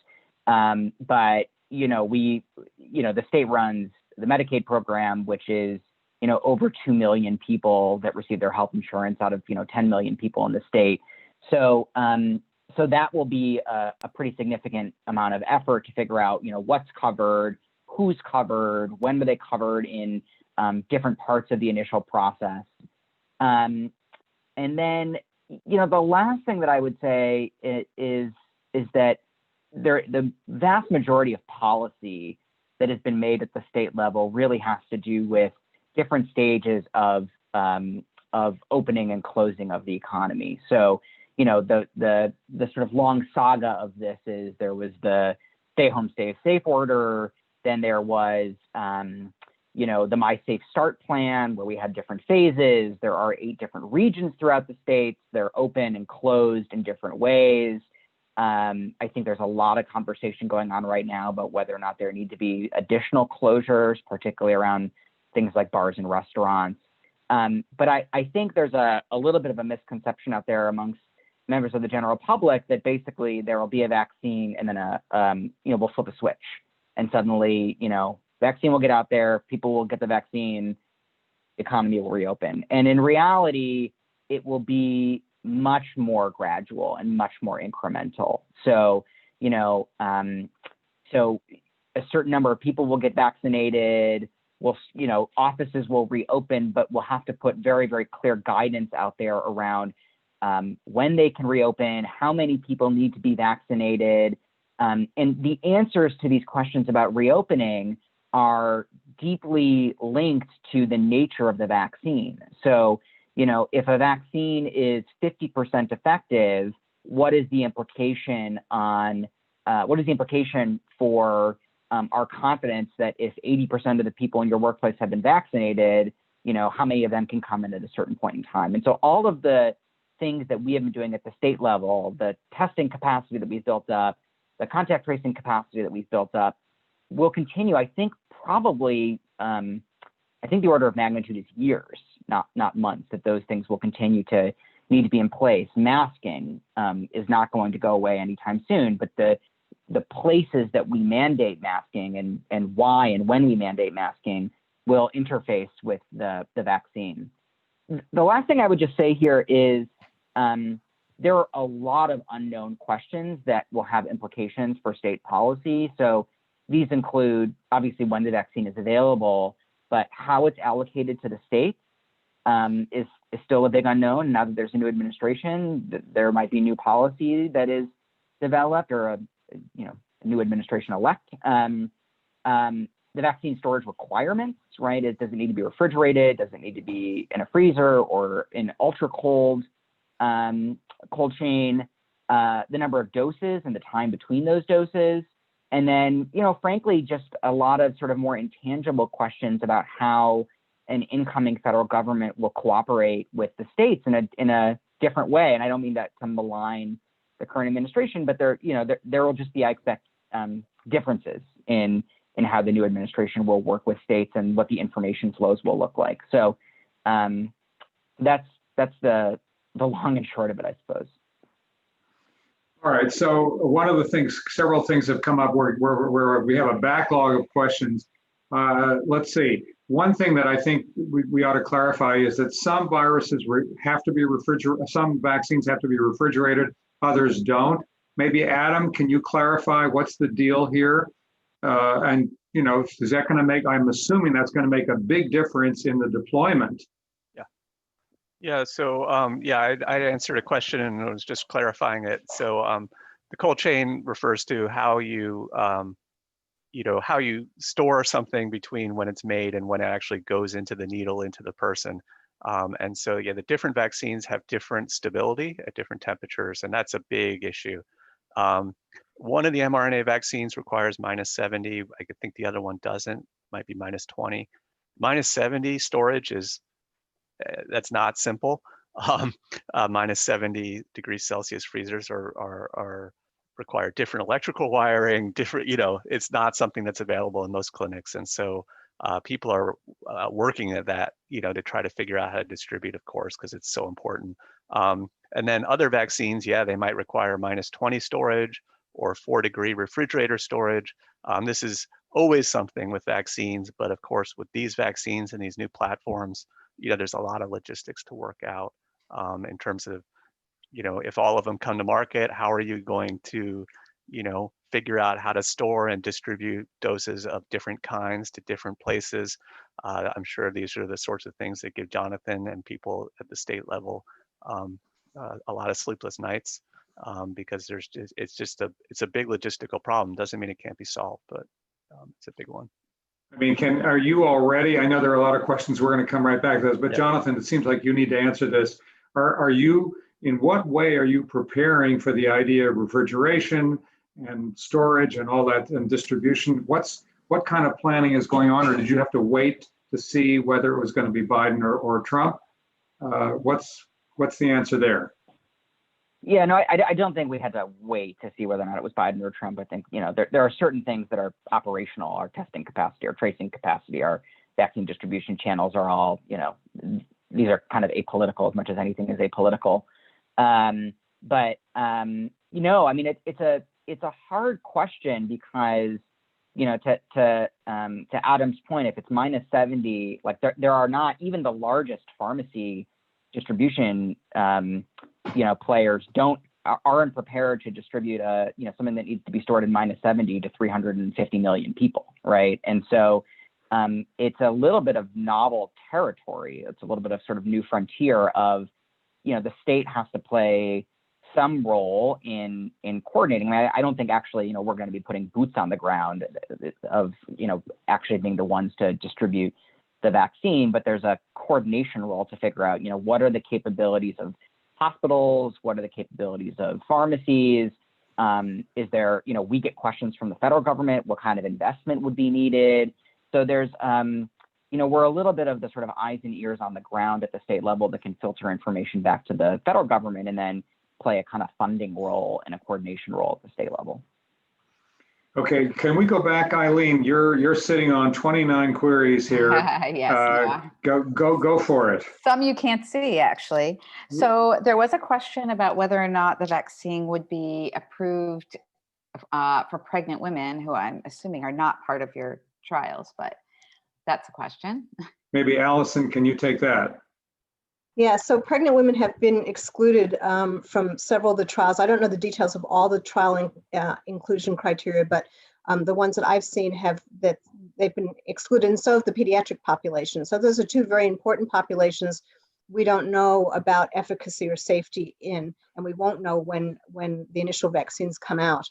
But the state runs the Medicaid program, which is over 2 million people that receive their health insurance out of 10 million people in the state. So so that will be a pretty significant amount of effort to figure out what's covered, who's covered, when were they covered in different parts of the initial process. And then the last thing that I would say is that the vast majority of policy that has been made at the state level really has to do with different stages of opening and closing of the economy. So, the sort of long saga of this is there was the stay home, stay safe order. Then there was, the My Safe Start plan, where we had different phases. There are 8 different regions throughout the states. They're open and closed in different ways. I think there's a lot of conversation going on right now about whether or not there need to be additional closures, particularly around things like bars and restaurants. But I think there's a little bit of a misconception out there amongst members of the general public that basically there will be a vaccine and then we'll flip a switch and suddenly, vaccine will get out there, people will get the vaccine, economy will reopen. And in reality, it will be much more gradual and much more incremental. So, so a certain number of people will get vaccinated. Offices will reopen, but we'll have to put very, very clear guidance out there around when they can reopen, how many people need to be vaccinated. And the answers to these questions about reopening are deeply linked to the nature of the vaccine. So, if a vaccine is 50% effective, what is the implication for our confidence that if 80% of the people in your workplace have been vaccinated, how many of them can come in at a certain point in time? And so all of the things that we have been doing at the state level, the testing capacity that we've built up, the contact tracing capacity that we've built up, will continue. I think probably, the order of magnitude is years, not months, that those things will continue to need to be in place. Masking is not going to go away anytime soon, but the places that we mandate masking and why and when we mandate masking will interface with the vaccine. The last thing I would just say here is there are a lot of unknown questions that will have implications for state policy. So these include, obviously, when the vaccine is available, but how it's allocated to the states is still a big unknown. Now that there's a new administration, there might be new policy that is developed or a new administration elect. The vaccine storage requirements, right? Does it need to be refrigerated? Does it need to be in a freezer or in ultra cold chain? The number of doses and the time between those doses. And then, frankly, just a lot of sort of more intangible questions about how an incoming federal government will cooperate with the states in a different way. And I don't mean that to malign the current administration, but there will just be, I expect, differences in how the new administration will work with states and what the information flows will look like. So that's the long and short of it, I suppose. All right. So one of the things, several things have come up where we have a backlog of questions. Let's see. One thing that I think we ought to clarify is that some viruses have to be refrigerated. Some vaccines have to be refrigerated. Others don't. Maybe Adam, can you clarify what's the deal here? And is that going to make? I'm assuming that's going to make a big difference in the deployment. Yeah, so I answered a question and I was just clarifying it. So the cold chain refers to how you, how you store something between when it's made and when it actually goes into the needle, into the person. And so, the different vaccines have different stability at different temperatures, and that's a big issue. One of the mRNA vaccines requires -70. I think the other one doesn't, might be -20. -70 storage that's not simple. minus 70 degrees Celsius freezers are require different electrical wiring, different, it's not something that's available in most clinics. And so people are working at that, to try to figure out how to distribute, of course, because it's so important. And then other vaccines, yeah, they might require minus 20 storage or 4-degree refrigerator storage. This is always something with vaccines, but of course, with these vaccines and these new platforms, there's a lot of logistics to work out in terms of, if all of them come to market, how are you going to, figure out how to store and distribute doses of different kinds to different places? I'm sure these are the sorts of things that give Jonathan and people at the state level a lot of sleepless nights because it's a big logistical problem. Doesn't mean it can't be solved, but it's a big one. I mean, are you already, I know there are a lot of questions, we're going to come right back to those, but Jonathan, it seems like you need to answer this. Are you, in what way are you preparing for the idea of refrigeration and storage and all that and distribution? What kind of planning is going on, or did you have to wait to see whether it was going to be Biden or Trump? What's the answer there? Yeah, no, I don't think we had to wait to see whether or not it was Biden or Trump. I think, there are certain things that are operational, our testing capacity, our tracing capacity, our vaccine distribution channels are all, these are kind of apolitical as much as anything is apolitical. I mean, it's a hard question because, to Adam's point, if it's minus 70, like there are not even the largest pharmacy distribution, players aren't prepared to distribute something that needs to be stored in minus 70 to 350 million people, right? And so it's a little bit of novel territory. It's a little bit of sort of new frontier of, the state has to play some role in coordinating. I don't think actually, we're going to be putting boots on the ground of, actually being the ones to distribute the vaccine, but there's a coordination role to figure out, what are the capabilities of hospitals? What are the capabilities of pharmacies? Is there, we get questions from the federal government, what kind of investment would be needed? So there's, we're a little bit of the sort of eyes and ears on the ground at the state level that can filter information back to the federal government and then play a kind of funding role and a coordination role at the state level. Okay, can we go back, Eileen? You're sitting on 29 queries here. Yes, go for it. Some you can't see, actually. So there was a question about whether or not the vaccine would be approved for pregnant women, who I'm assuming are not part of your trials, but that's a question. Maybe Allison, can you take that? Yeah, so pregnant women have been excluded from several of the trials. I don't know the details of all the trial inclusion criteria, but the ones that I've seen they've been excluded, and so have the pediatric population. So those are two very important populations we don't know about efficacy or safety in, and we won't know when the initial vaccines come out.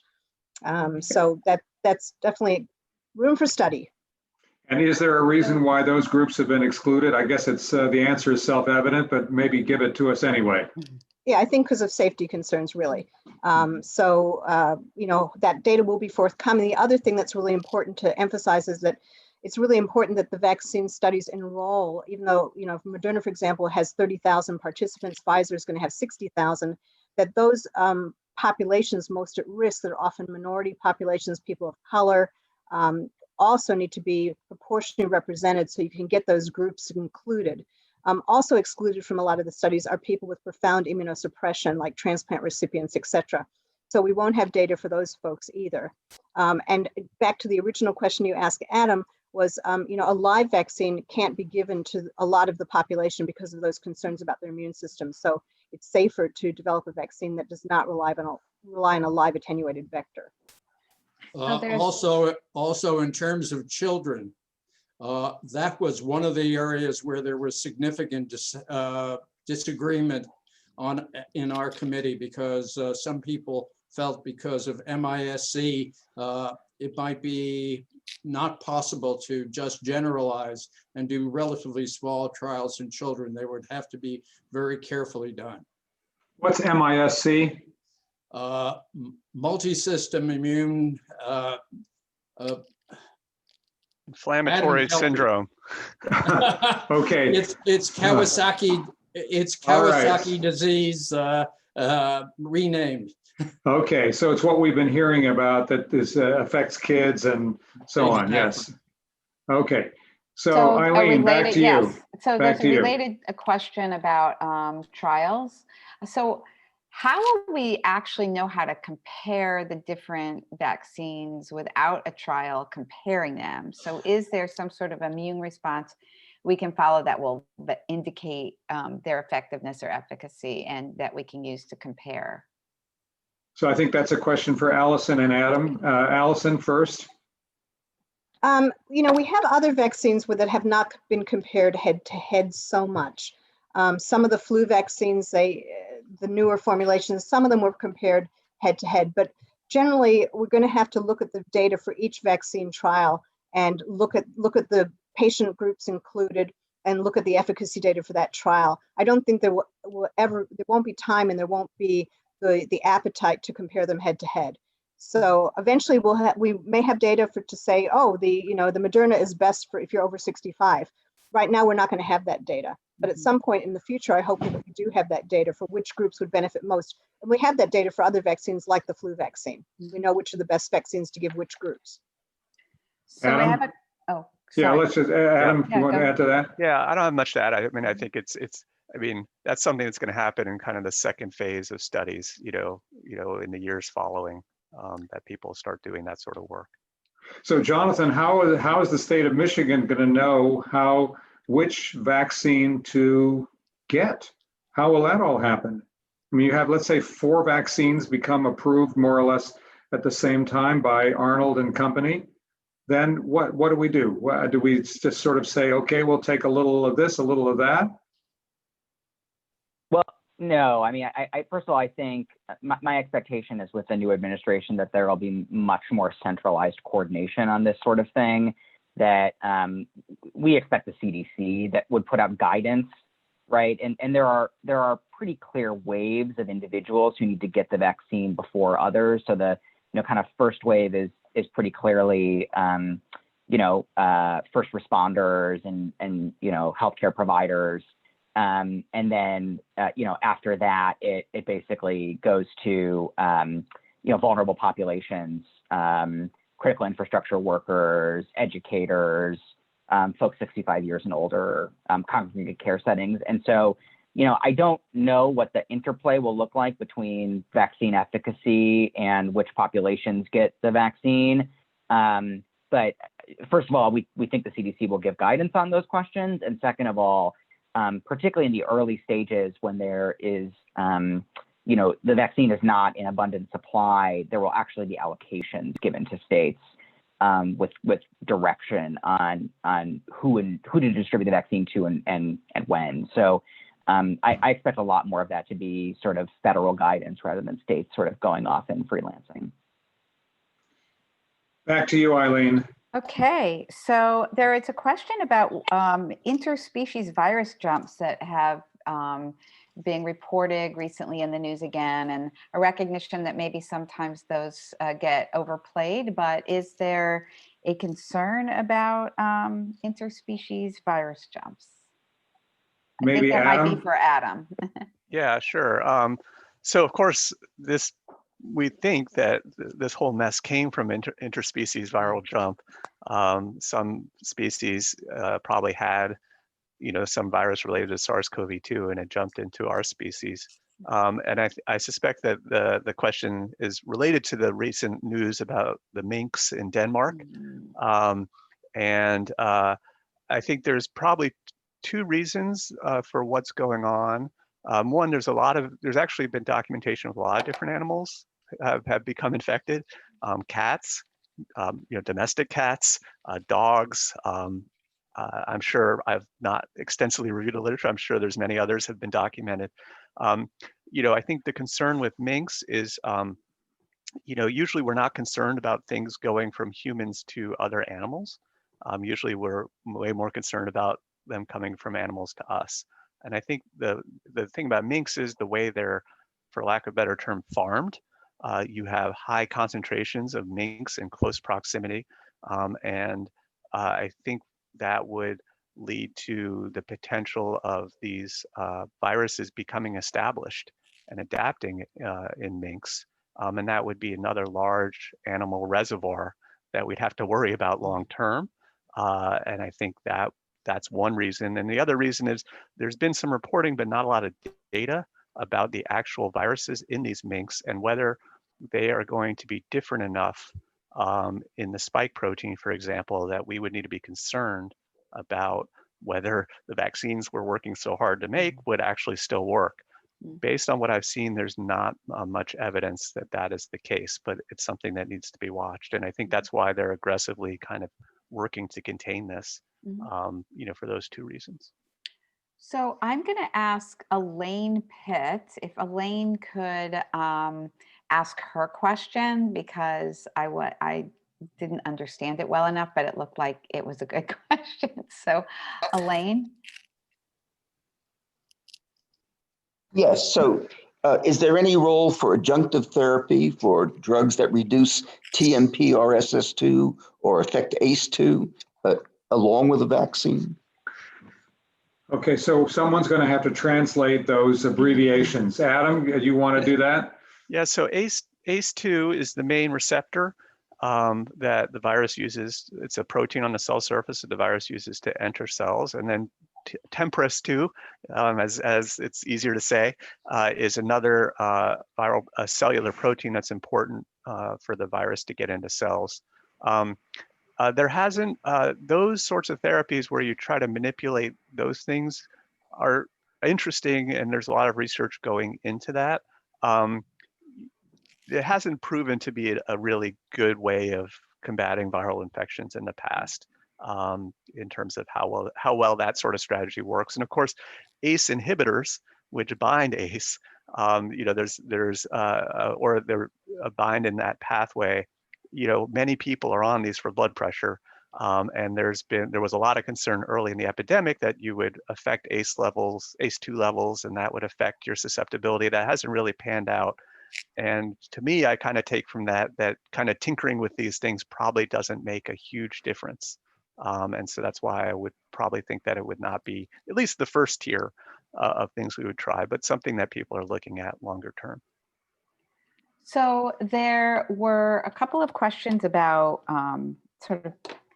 So that's definitely room for study. And is there a reason why those groups have been excluded? I guess it's the answer is self-evident, but maybe give it to us anyway. Yeah, I think because of safety concerns, really. That data will be forthcoming. The other thing that's really important to emphasize is that it's really important that the vaccine studies enroll, even though, Moderna, for example, has 30,000 participants, Pfizer is going to have 60,000, that those populations most at risk, that are often minority populations, people of color, also need to be proportionally represented so you can get those groups included. Also excluded from a lot of the studies are people with profound immunosuppression, like transplant recipients, et cetera. So we won't have data for those folks either. And back to the original question you asked, Adam, was, a live vaccine can't be given to a lot of the population because of those concerns about their immune system. So it's safer to develop a vaccine that does not rely on a live attenuated vector. Also in terms of children, that was one of the areas where there was significant disagreement in our committee, because some people felt because of MISC, it might be not possible to just generalize and do relatively small trials in children. They would have to be very carefully done. What's MISC? Multi-system immune inflammatory syndrome. Okay. It's Kawasaki It's All right. Kawasaki disease renamed. Okay, so it's what we've been hearing about, that this affects kids and so on. Exactly. Yes. Okay. So So Eileen, back to you. yes. So Back there's a to you. related question about trials. So how will we actually know how to compare the different vaccines without a trial comparing them? So is there some sort of immune response we can follow that will indicate their effectiveness or efficacy and that we can use to compare? So I think that's a question for Allison and Adam. Allison first. We have other vaccines that have not been compared head to head so much. Some of the flu vaccines, the newer formulations, some of them were compared head to head, but generally we're going to have to look at the data for each vaccine trial and look at the patient groups included and look at the efficacy data for that trial. I don't think there won't be time and there won't be the appetite to compare them head to head. So eventually we may have data to say, oh, the Moderna is best for if you're over 65. Right now, we're not going to have that data. But at some point in the future, I hope that we do have that data for which groups would benefit most. And we have that data for other vaccines like the flu vaccine. We know which are the best vaccines to give which groups. So Adam? we have sorry. Yeah, let's just, Adam, Yeah, you want to add to that? Yeah, I don't have much to add. I mean, I think I mean, that's something that's going to happen in kind of the second phase of studies, in the years following, that people start doing that sort of work. So Jonathan, how is the state of Michigan going to know which vaccine to get? How will that all happen? I mean, you have, let's say, 4 vaccines become approved more or less at the same time by Arnold and company. Then what do we do? Do we just sort of say, okay, we'll take a little of this, a little of that? Well, no, I mean, I first of all, I think my expectation is with the new administration that there will be much more centralized coordination on this sort of thing, that we expect the CDC that would put out guidance, right? And there are pretty clear waves of individuals who need to get the vaccine before others. So the kind of first wave is pretty clearly first responders and healthcare providers. And then, after that, it basically goes to, vulnerable populations, critical infrastructure workers, educators, folks 65 years and older, congregate care settings. And so, I don't know what the interplay will look like between vaccine efficacy and which populations get the vaccine. But first of all, we think the CDC will give guidance on those questions. And second of all, particularly in the early stages when there is, the vaccine is not in abundant supply, there will actually be allocations given to states with direction on who to distribute the vaccine to and when. So I expect a lot more of that to be sort of federal guidance rather than states sort of going off and freelancing. Back to you, Eileen. Okay, so there is a question about interspecies virus jumps that have been reported recently in the news again, and a recognition that maybe sometimes those get overplayed, but is there a concern about interspecies virus jumps? Maybe I think that Adam? might be for Adam. Yeah, sure. So of course, we think that this whole mess came from interspecies viral jump. Some species probably had, some virus related to SARS-CoV-2 and it jumped into our species. And I suspect that the question is related to the recent news about the minks in Denmark. And I think there's probably 2 reasons for what's going on. One, there's actually been documentation of a lot of different animals have become infected. Cats, domestic cats, dogs. I'm sure I've not extensively reviewed the literature. I'm sure there's many others have been documented. I think the concern with minks is, usually we're not concerned about things going from humans to other animals. Usually we're way more concerned about them coming from animals to us. And I think the thing about minks is the way they're, for lack of a better term, farmed. You have high concentrations of minks in close proximity. And I think that would lead to the potential of these viruses becoming established and adapting in minks. And that would be another large animal reservoir that we'd have to worry about long term. And I think that's one reason. And the other reason is there's been some reporting, but not a lot of data about the actual viruses in these minks and whether they are going to be different enough in the spike protein, for example, that we would need to be concerned about whether the vaccines we're working so hard to make would actually still work. Based on what I've seen, there's not much evidence that that is the case, but it's something that needs to be watched. And I think that's why they're aggressively kind of working to contain this, for those two reasons. So I'm going to ask Elaine Pitt if Elaine could ask her question, because I didn't understand it well enough, but it looked like it was a good question. So Elaine. Yes. So is there any role for adjunctive therapy for drugs that reduce TMP RSS2 or affect ACE2 along with a vaccine? Okay, so someone's going to have to translate those abbreviations. Adam, do you want to do that? Yeah, so ACE2 is the main receptor that the virus uses. It's a protein on the cell surface that the virus uses to enter cells. And then TMPRSS2, as it's easier to say, is another viral cellular protein that's important for the virus to get into cells. There hasn't, those sorts of therapies where you try to manipulate those things are interesting, and there's a lot of research going into that. It hasn't proven to be a really good way of combating viral infections in the past, in terms of how well that sort of strategy works. And of course, ACE inhibitors, which bind ACE, there's or they're bind in that pathway. Many people are on these for blood pressure, and there was a lot of concern early in the epidemic that you would affect ACE levels, ACE2 levels, and that would affect your susceptibility. That hasn't really panned out. And to me, I kind of take from that kind of tinkering with these things probably doesn't make a huge difference. And so that's why I would probably think that it would not be at least the first tier of things we would try, but something that people are looking at longer term. So there were a couple of questions about sort of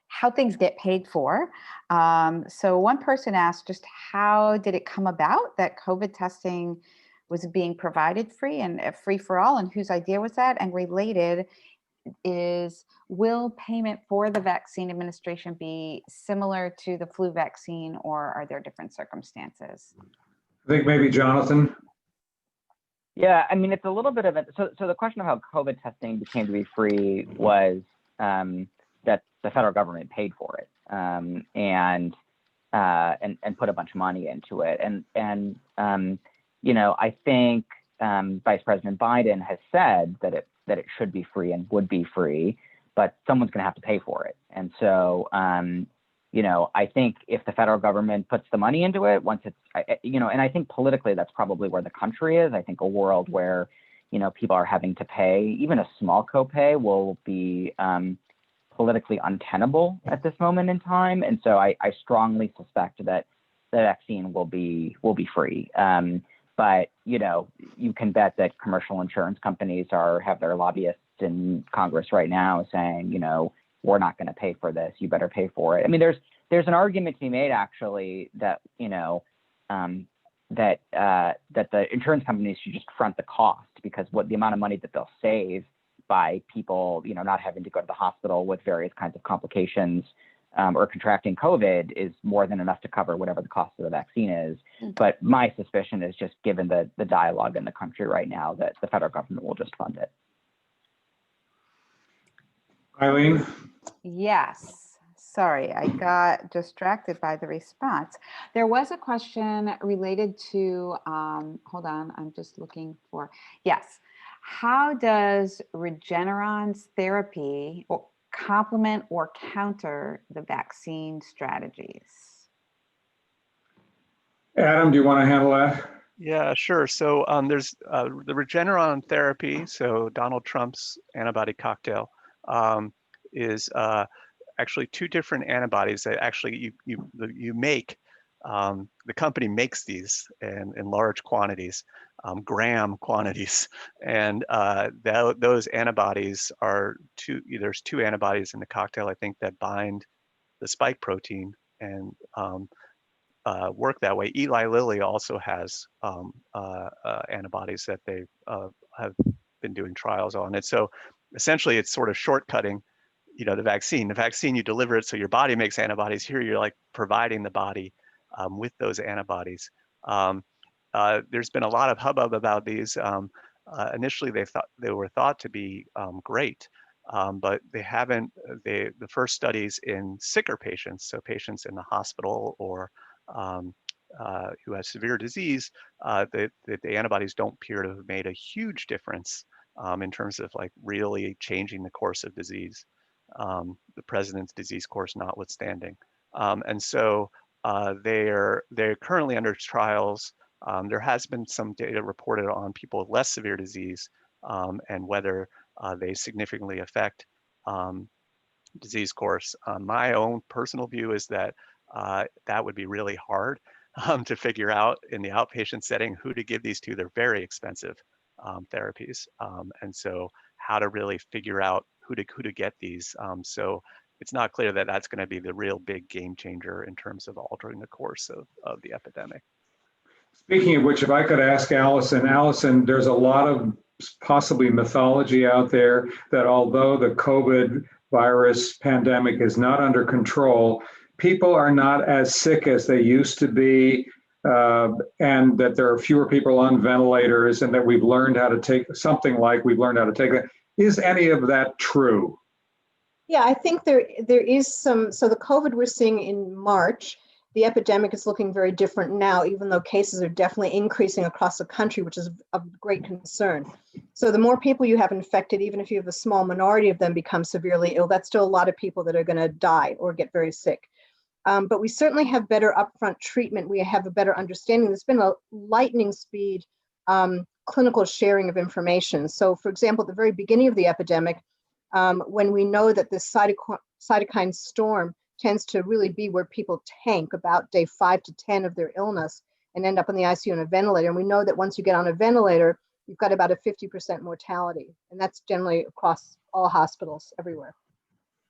how things get paid for. So one person asked just how did it come about that COVID testing was being provided free and free for all, and whose idea was that? And related is, will payment for the vaccine administration be similar to the flu vaccine, or are there different circumstances? I think maybe Jonathan. Yeah, I mean, it's a little bit of it. So the question of how COVID testing became to be free was that the federal government paid for it and put a bunch of money into it. And I think Vice President Biden has said that it should be free and would be free, but someone's going to have to pay for it. And so, I think if the federal government puts the money into it, once it's, and I think politically that's probably where the country is. I think a world where, people are having to pay, even a small copay will be politically untenable at this moment in time. And so I strongly suspect that the vaccine will be free. But, you can bet that commercial insurance companies have their lobbyists in Congress right now saying, we're not going to pay for this. You better pay for it. I mean, there's an argument to be made actually that, that the insurance companies should just front the cost, because the amount of money that they'll save by people, not having to go to the hospital with various kinds of complications or contracting COVID is more than enough to cover whatever the cost of the vaccine is. But my suspicion is, just given the dialogue in the country right now, that the federal government will just fund it. Eileen? Yes. Sorry, I got distracted by the response. There was a question related to, hold on, I'm just looking for, yes. How does Regeneron's therapy complement or counter the vaccine strategies? Adam, do you want to handle that? Yeah, sure. So there's the Regeneron therapy. So Donald Trump's antibody cocktail is actually two different antibodies that actually you make. The company makes these in large quantities, gram quantities, and those antibodies are there's two antibodies in the cocktail, I think, that bind the spike protein and work that way. Eli Lilly also has antibodies that they have been doing trials on. And so essentially it's sort of shortcutting, the vaccine. The vaccine, you deliver it so your body makes antibodies. Here you're like providing the body with those antibodies. There's been a lot of hubbub about these. Initially they were thought to be great, but they haven't, the first studies in sicker patients, so patients in the hospital or who have severe disease, the antibodies don't appear to have made a huge difference in terms of like really changing the course of disease, the president's disease course notwithstanding. And so they're currently under trials. There has been some data reported on people with less severe disease and whether they significantly affect disease course. My own personal view is that that would be really hard to figure out in the outpatient setting who to give these to. They're very expensive therapies. And so how to really figure out who to get these. So it's not clear that that's going to be the real big game changer in terms of altering the course of the epidemic. Speaking of which, if I could ask Allison, there's a lot of possibly mythology out there that although the COVID virus pandemic is not under control, people are not as sick as they used to be, and that there are fewer people on ventilators, and that we've learned how to take it. Is any of that true? Yeah, I think there is some. So the COVID we're seeing in March, the epidemic is looking very different now, even though cases are definitely increasing across the country, which is of great concern. So the more people you have infected, even if you have a small minority of them become severely ill, that's still a lot of people that are going to die or get very sick. But we certainly have better upfront treatment. We have a better understanding. There's been a lightning speed clinical sharing of information. So for example, at the very beginning of the epidemic, when we know that this cytokine storm tends to really be where people tank about day 5 to 10 of their illness and end up in the ICU on a ventilator. And we know that once you get on a ventilator, you've got about a 50% mortality. And that's generally across all hospitals everywhere.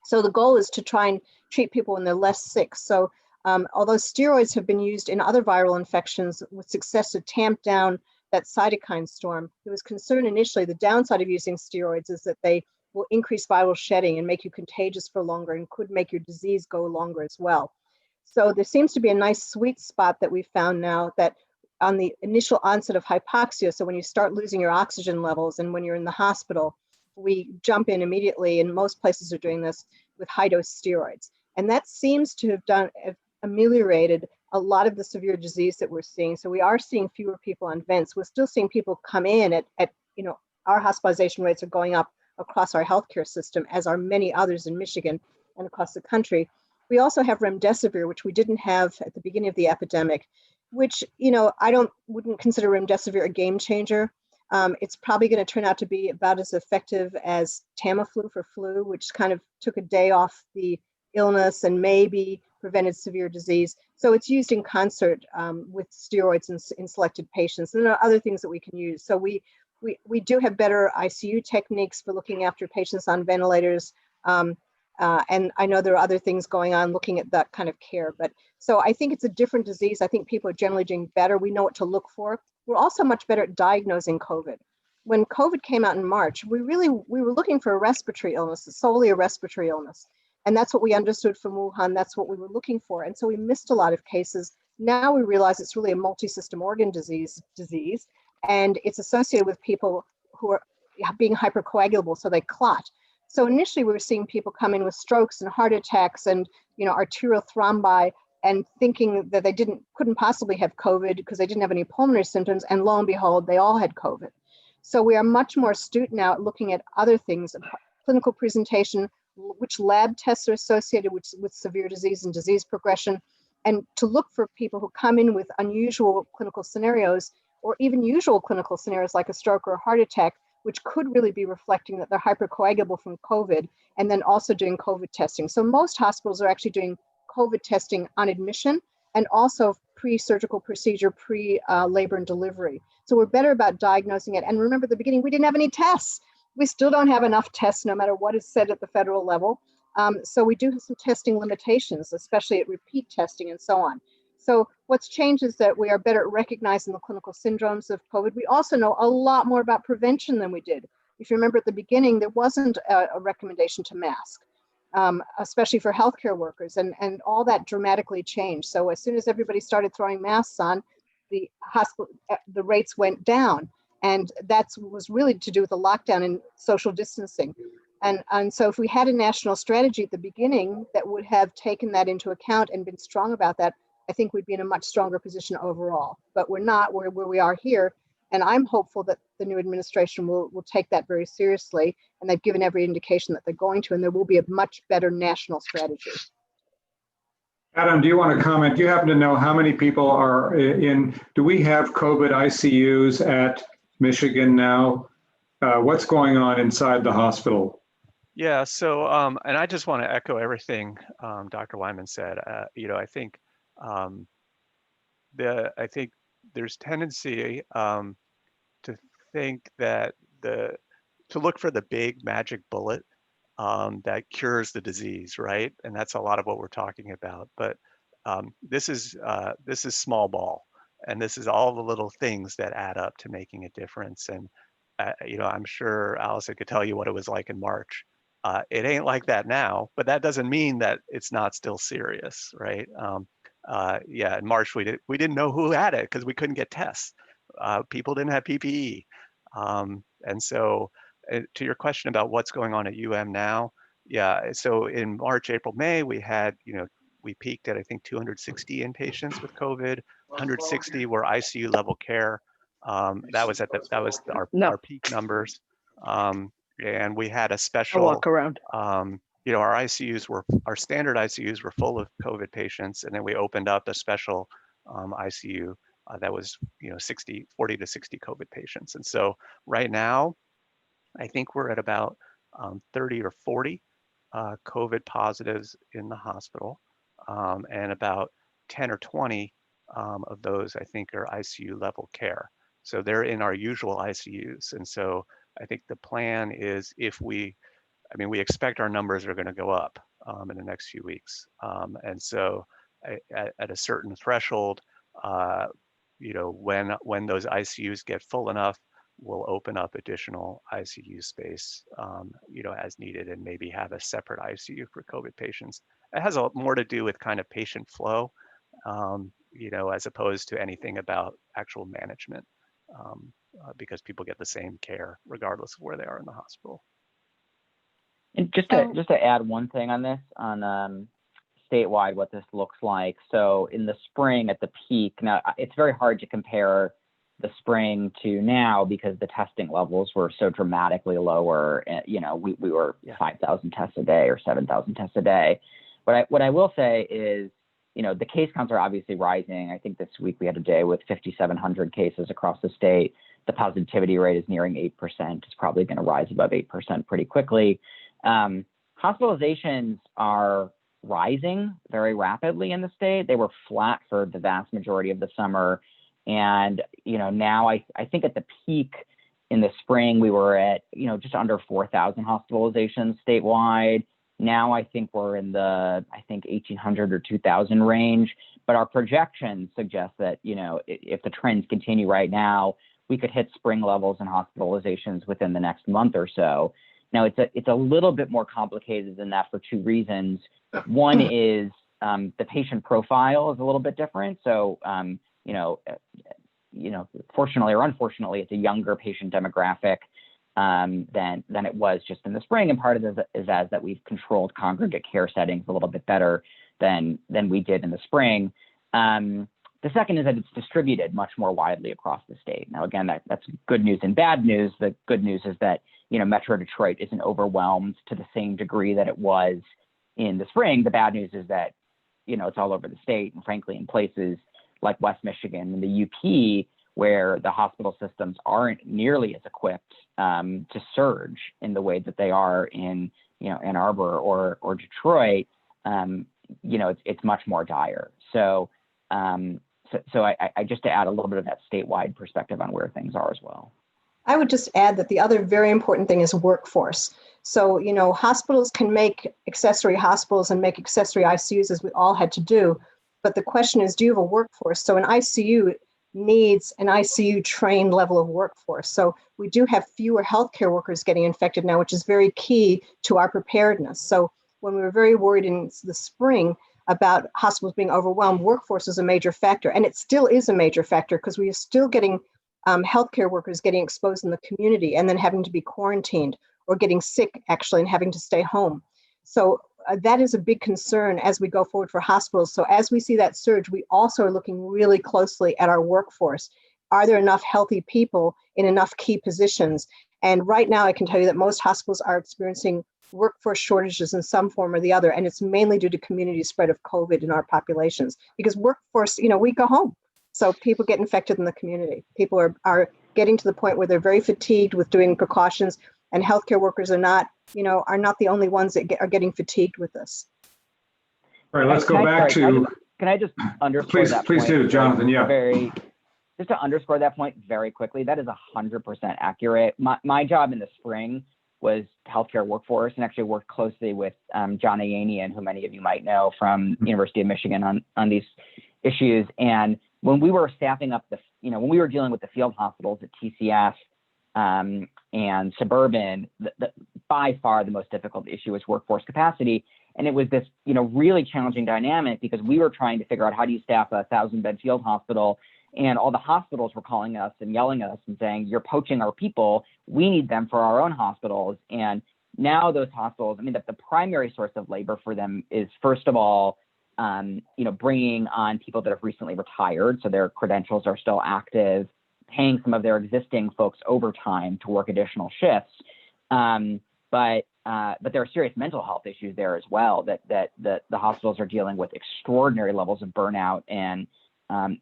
So the goal is to try and treat people when they're less sick. So although steroids have been used in other viral infections with success to tamp down that cytokine storm, there was concern initially. The downside of using steroids is that they will increase viral shedding and make you contagious for longer and could make your disease go longer as well. So there seems to be a nice sweet spot that we found now that on the initial onset of hypoxia, so when you start losing your oxygen levels and when you're in the hospital, we jump in immediately, and most places are doing this with high-dose steroids. And that seems to have ameliorated a lot of the severe disease that we're seeing. So we are seeing fewer people on vents. We're still seeing people come in at our hospitalization rates are going up across our healthcare system, as are many others in Michigan and across the country. We also have remdesivir, which we didn't have at the beginning of the epidemic, which, I wouldn't consider remdesivir a game changer. It's probably going to turn out to be about as effective as Tamiflu for flu, which kind of took a day off the illness and maybe prevented severe disease. So it's used in concert with steroids in selected patients. And there are other things that we can use. So we do have better ICU techniques for looking after patients on ventilators. And I know there are other things going on looking at that kind of care. But so I think it's a different disease. I think people are generally doing better. We know what to look for. We're also much better at diagnosing COVID. When COVID came out in March, we were looking for a respiratory illness, solely a respiratory illness. And that's what we understood from Wuhan. That's what we were looking for. And so we missed a lot of cases. Now we realize it's really a multi-system organ disease, and it's associated with people who are being hypercoagulable, so they clot. So initially we were seeing people come in with strokes and heart attacks and arterial thrombi, and thinking that they couldn't possibly have COVID because they didn't have any pulmonary symptoms, and lo and behold, they all had COVID. So we are much more astute now at looking at other things, clinical presentation, which lab tests are associated with severe disease and disease progression, and to look for people who come in with unusual clinical scenarios or even usual clinical scenarios like a stroke or a heart attack, which could really be reflecting that they're hypercoagulable from COVID, and then also doing COVID testing. So most hospitals are actually doing COVID testing on admission and also pre-surgical procedure, pre-labor and delivery. So we're better about diagnosing it. And remember at the beginning, we didn't have any tests. We still don't have enough tests no matter what is said at the federal level. So we do have some testing limitations, especially at repeat testing and so on. So what's changed is that we are better at recognizing the clinical syndromes of COVID. We also know a lot more about prevention than we did. If you remember at the beginning, there wasn't a recommendation to mask, especially for healthcare workers, and all that dramatically changed. So as soon as everybody started throwing masks on, the rates went down. And that was really to do with the lockdown and social distancing. And so if we had a national strategy at the beginning that would have taken that into account and been strong about that, I think we'd be in a much stronger position overall. But we're not where we are here. And I'm hopeful that the new administration will take that very seriously. And they've given every indication that they're going to, and there will be a much better national strategy. Adam, do you want to comment? Do you happen to know how many people are do we have COVID ICUs at Michigan now? What's going on inside the hospital? Yeah, so, and I just want to echo everything Dr. Wyman said. I think there's tendency to think that to look for the big magic bullet that cures the disease, right? And that's a lot of what we're talking about. But this is small ball, and this is all the little things that add up to making a difference. And I'm sure Allison could tell you what it was like in March. It ain't like that now, but that doesn't mean that it's not still serious, right? In March we didn't know who had it because we couldn't get tests. People didn't have PPE, and so to your question about what's going on at UM now, so in March, April, May we had we peaked at I think 260 inpatients with COVID. 160 were ICU level care. That was our peak numbers. And we had a special walk around. our standard ICUs were full of COVID patients, and then we opened up a special ICU that was 40 to 60 COVID patients. And so right now, I think we're at about 30 or 40 COVID positives in the hospital, and about 10 or 20 of those I think are ICU level care. So they're in our usual ICUs. And so I think the plan is we expect our numbers are going to go up in the next few weeks. And so at a certain threshold, when those ICUs get full enough, we'll open up additional ICU space, as needed, and maybe have a separate ICU for COVID patients. It has more to do with kind of patient flow, as opposed to anything about actual management, because people get the same care regardless of where they are in the hospital. And just to add one thing on this, on statewide, what this looks like. So in the spring at the peak, now it's very hard to compare the spring to now because the testing levels were so dramatically lower. We were 5,000 tests a day or 7,000 tests a day. What I will say is, the case counts are obviously rising. I think this week we had a day with 5,700 cases across the state. The positivity rate is nearing 8%. It's probably going to rise above 8% pretty quickly. Hospitalizations are rising very rapidly in the state. They were flat for the vast majority of the summer. And, now I think at the peak in the spring, we were at, just under 4,000 hospitalizations statewide. Now I think we're in the 1,800 or 2,000 range. But our projections suggest that, if the trends continue right now, we could hit spring levels in hospitalizations within the next month or so. Now, it's a little bit more complicated than that for two reasons. One is the patient profile is a little bit different. So, fortunately or unfortunately, it's a younger patient demographic than it was just in the spring. And part of this is that we've controlled congregate care settings a little bit better than we did in the spring. The second is that it's distributed much more widely across the state. Now, again, that's good news and bad news. The good news is that, Metro Detroit isn't overwhelmed to the same degree that it was in the spring. The bad news is that, it's all over the state, and frankly, in places like West Michigan and the UP, where the hospital systems aren't nearly as equipped to surge in the way that they are in, Ann Arbor or Detroit, it's much more dire. So I just to add a little bit of that statewide perspective on where things are as well. I would just add that the other very important thing is workforce. So, hospitals can make accessory hospitals and make accessory ICUs as we all had to do. But the question is, do you have a workforce? So an ICU needs an ICU trained level of workforce. So we do have fewer healthcare workers getting infected now, which is very key to our preparedness. So when we were very worried in the spring about hospitals being overwhelmed, workforce is a major factor. And it still is a major factor because we are still getting healthcare workers getting exposed in the community and then having to be quarantined or getting sick actually and having to stay home. So that is a big concern as we go forward for hospitals. So as we see that surge, we also are looking really closely at our workforce. Are there enough healthy people in enough key positions? And right now I can tell you that most hospitals are experiencing workforce shortages in some form or the other. And it's mainly due to community spread of COVID in our populations because workforce, we go home. So people get infected in the community. People are getting to the point where they're very fatigued with doing precautions, and healthcare workers are not the only ones that are getting fatigued with this. All right, let's go back to. Can I just underscore that point? Please do, Jonathan. Yeah. Just to underscore that point very quickly, that is 100% accurate. My job in the spring was healthcare workforce and actually worked closely with John Ayanian, who many of you might know from University of Michigan on these issues. And when we were staffing up when we were dealing with the field hospitals at TCF and Suburban, by far the most difficult issue was workforce capacity. And it was this, really challenging dynamic because we were trying to figure out how do you staff a 1,000-bed field hospital, and all the hospitals were calling us and yelling at us and saying, you're poaching our people. We need them for our own hospitals. And now those hospitals, the primary source of labor for them is, first of all, bringing on people that have recently retired, so their credentials are still active, paying some of their existing folks overtime to work additional shifts. But there are serious mental health issues there as well that the hospitals are dealing with extraordinary levels of burnout and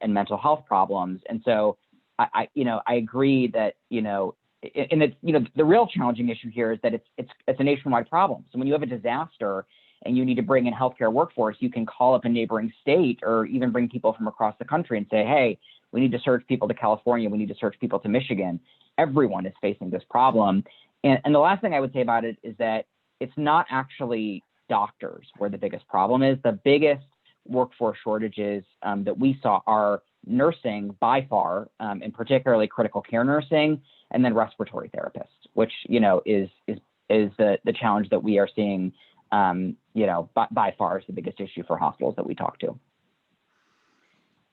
mental health problems. And so I agree that, the real challenging issue here is that it's a nationwide problem. So when you have a disaster and you need to bring in healthcare workforce, you can call up a neighboring state or even bring people from across the country and say, hey, we need to surge people to California. We need to surge people to Michigan. Everyone is facing this problem. And the last thing I would say about it is that it's not actually doctors where the biggest problem is. The biggest workforce shortages that we saw are nursing by far, and particularly critical care nursing, and then respiratory therapists, which, is the challenge that we are seeing, by far is the biggest issue for hospitals that we talk to.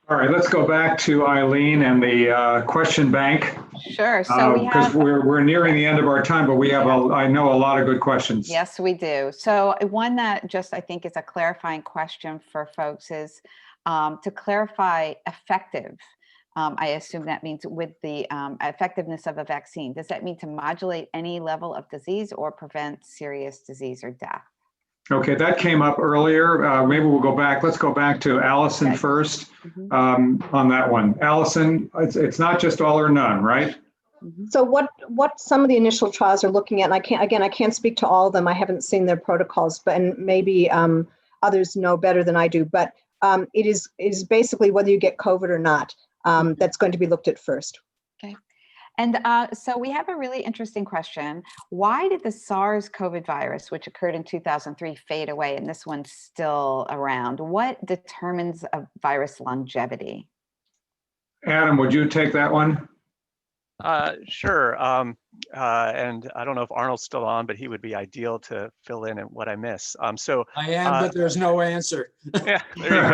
All right, let's go back to Eileen and the question bank. Sure. So because we're nearing the end of our time, but we have I know a lot of good questions. Yes, we do. So one that just I think is a clarifying question for folks is to clarify effective. I assume that means with the effectiveness of a vaccine. Does that mean to modulate any level of disease or prevent serious disease or death? Okay, that came up earlier. Maybe we'll go back. Let's go back to Allison first on that one. Allison, it's not just all or none, right? So what some of the initial trials are looking at, and I can't speak to all of them. I haven't seen their protocols, but and maybe others know better than I do. But it is basically whether you get COVID or not. That's going to be looked at first. Okay. And so we have a really interesting question. Why did the SARS-CoV virus, which occurred in 2003, fade away and this one's still around? What determines a virus longevity? Adam, would you take that one? Sure. And I don't know if Arnold's still on, but he would be ideal to fill in what I miss. So I am, but there's no answer. Yeah, there you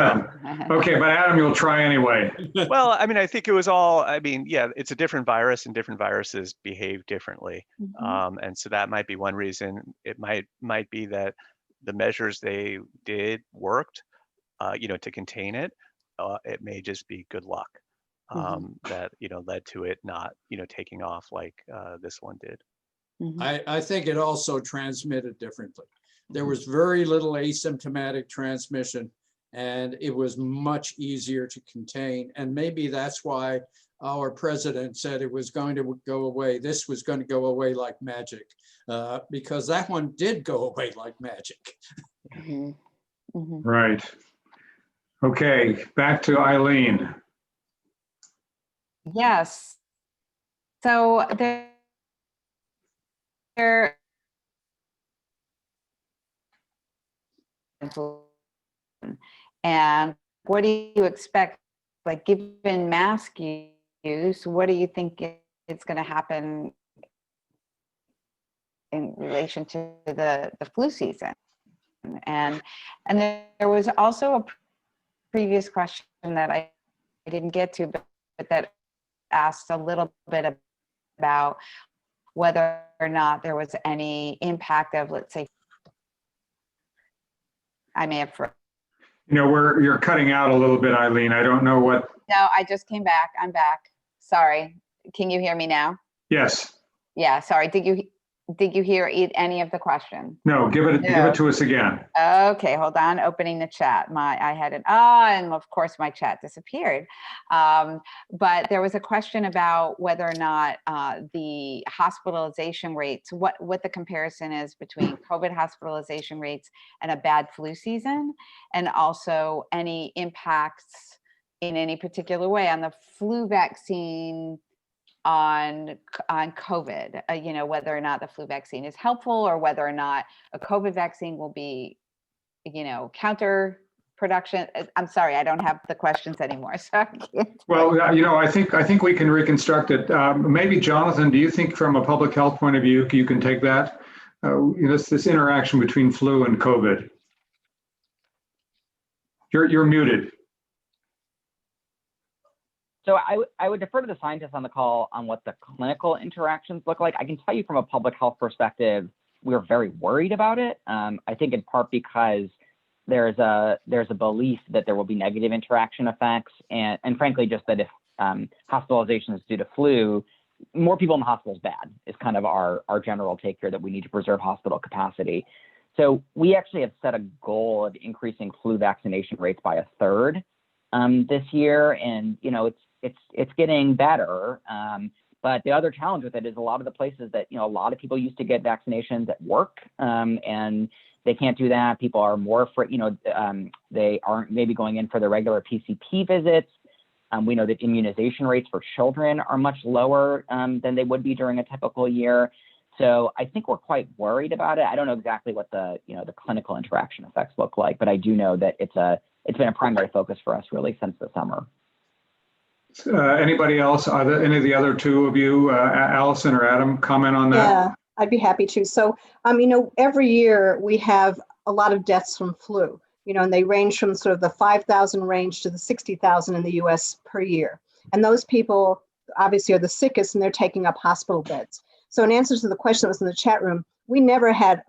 go. Okay, but Adam, you'll try anyway. Well, I think it was all, it's a different virus and different viruses behave differently. And so that might be one reason. It might be that the measures they did worked, to contain it. It may just be good luck. That led to it not taking off like this one did. I think it also transmitted differently. There was very little asymptomatic transmission, and it was much easier to contain. And maybe that's why our president said it was going to go away. This was going to go away like magic, because that one did go away like magic. Mhm. Mhm. Right. Okay, back to Eileen. Yes. So there and what do you expect? Like, given mask use, what do you think is going to happen in relation to the flu season? And there was also a previous question that I didn't get to, but that asked a little bit about whether or not there was any impact of, let's say, I may have. You know, you're cutting out a little bit, Eileen. I don't know what. No, I just came back. I'm back. Sorry. Can you hear me now? Yes. Yeah, sorry. Did you hear any of the question? No, give it to us again. Okay, hold on. Opening the chat. I had and of course my chat disappeared. But there was a question about whether or not the hospitalization rates, what the comparison is between COVID hospitalization rates and a bad flu season, and also any impacts in any particular way on the flu vaccine on COVID, you know, whether or not the flu vaccine is helpful or whether or not a COVID vaccine will be, you know, counter production. I'm sorry, I don't have the questions anymore. So I can't. Well, you know, I think we can reconstruct it. Maybe Jonathan, do you think from a public health point of view, you can take that, this interaction between flu and COVID? You're muted. So I would defer to the scientists on the call on what the clinical interactions look like. I can tell you from a public health perspective, we're very worried about it. I think in part because there's a belief that there will be negative interaction effects, and frankly, just that if hospitalizations due to flu, more people in the hospital is bad, is kind of our general take here, that we need to preserve hospital capacity. So we actually have set a goal of increasing flu vaccination rates by 1/3 this year, and you know it's getting better. But the other challenge with it is a lot of the places that, you know, a lot of people used to get vaccinations at work, and they can't do that. People are more afraid, you know, they aren't maybe going in for their regular PCP visits. We know that immunization rates for children are much lower than they would be during a typical year. So I think we're quite worried about it. I don't know exactly what the clinical interaction effects look like, but I do know that it's been a primary focus for us really since the summer. Anybody else? Any of the other two of you, Allison or Adam, comment on that? Yeah, I'd be happy to. So, you know, every year we have a lot of deaths from flu, you know, and they range from sort of the 5,000 range to the 60,000 in the US per year. And those people obviously are the sickest, and they're taking up hospital beds. So in answer to the question that was in the chat room, we've never had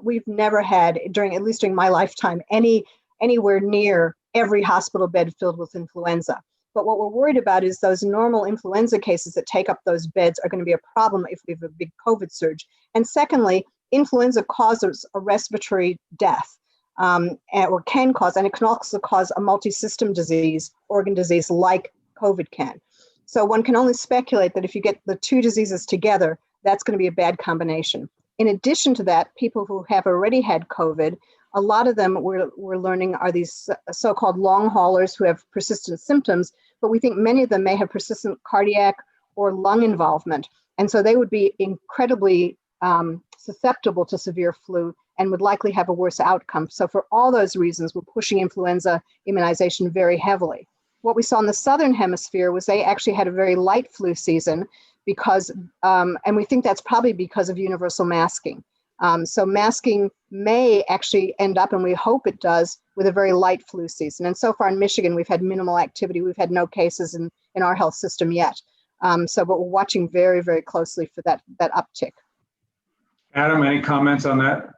during, at least during my lifetime, anywhere near every hospital bed filled with influenza. But what we're worried about is those normal influenza cases that take up those beds are going to be a problem if we have a big COVID surge. And secondly, influenza causes a respiratory death, or can cause, and it can also cause a multi-system disease, organ disease like COVID can. So one can only speculate that if you get the two diseases together, that's going to be a bad combination. In addition to that, people who have already had COVID, a lot of them we're learning are these so-called long haulers who have persistent symptoms, but we think many of them may have persistent cardiac or lung involvement. And so they would be incredibly susceptible to severe flu and would likely have a worse outcome. So for all those reasons, we're pushing influenza immunization very heavily. What we saw in the Southern Hemisphere was they actually had a very light flu season because, and we think that's probably because of universal masking. So masking may actually end up, and we hope it does, with a very light flu season. And so far in Michigan, we've had minimal activity. We've had no cases in our health system yet. But we're watching very, very closely for that uptick. Adam, any comments on that?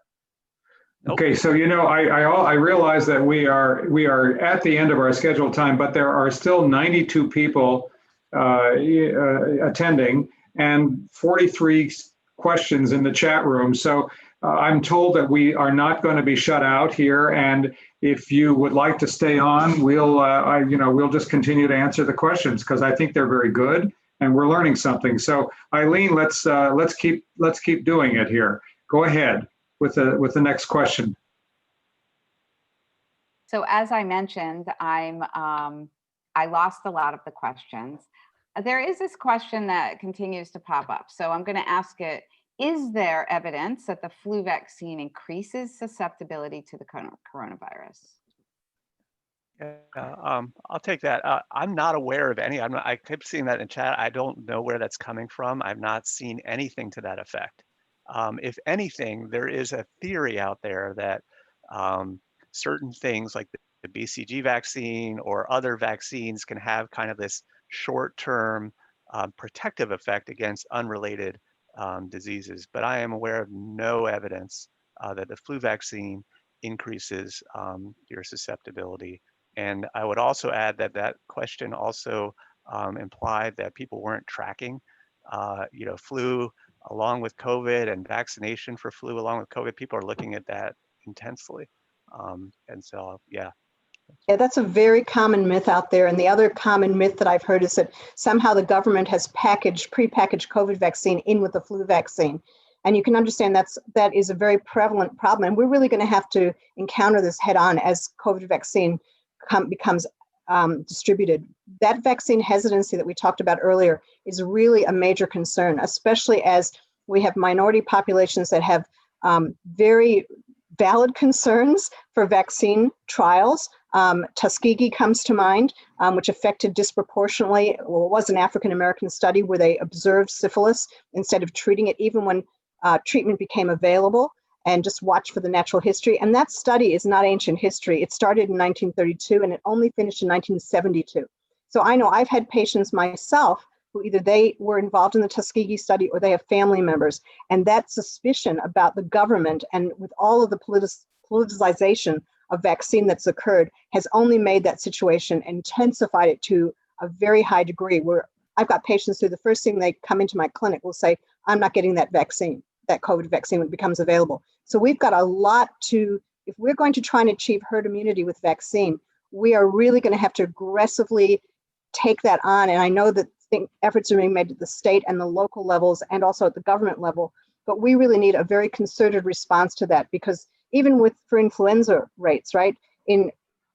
Nope. Okay, so you know, I realize that we are at the end of our scheduled time, but there are still 92 people attending and 43 questions in the chat room. So I'm told that we are not going to be shut out here, and if you would like to stay on, we'll just continue to answer the questions because I think they're very good and we're learning something. So Eileen, let's keep doing it here. Go ahead with the next question. So as I mentioned, I lost a lot of the questions. There is this question that continues to pop up. So I'm going to ask it, is there evidence that the flu vaccine increases susceptibility to the coronavirus? Yeah, I'll take that. I'm not aware of any. I kept seeing that in chat. I don't know where that's coming from. I've not seen anything to that effect. If anything, there is a theory out there that certain things like the BCG vaccine or other vaccines can have kind of this short-term protective effect against unrelated diseases. But I am aware of no evidence that the flu vaccine increases your susceptibility. And I would also add that that question also implied that people weren't tracking, flu along with COVID and vaccination for flu along with COVID. People are looking at that intensely. And so, yeah. Yeah, that's a very common myth out there. And the other common myth that I've heard is that somehow the government has prepackaged COVID vaccine in with the flu vaccine. And you can understand that is a very prevalent problem. And we're really going to have to encounter this head on as COVID vaccine becomes distributed. That vaccine hesitancy that we talked about earlier is really a major concern, especially as we have minority populations that have very valid concerns for vaccine trials. Tuskegee comes to mind, which affected disproportionately, well, it was an African-American study where they observed syphilis instead of treating it, even when treatment became available, and just watch for the natural history. And that study is not ancient history. It started in 1932 and it only finished in 1972. So I know I've had patients myself who either they were involved in the Tuskegee study or they have family members. And that suspicion about the government and with all of the politicization of vaccine that's occurred has only made that situation, intensified it to a very high degree, where I've got patients who the first thing they come into my clinic will say, I'm not getting that vaccine, that COVID vaccine when it becomes available. So we've got a lot if we're going to try and achieve herd immunity with vaccine, we are really going to have to aggressively take that on. And I know that efforts are being made at the state and the local levels and also at the government level, but we really need a very concerted response to that, because even for influenza rates, right? In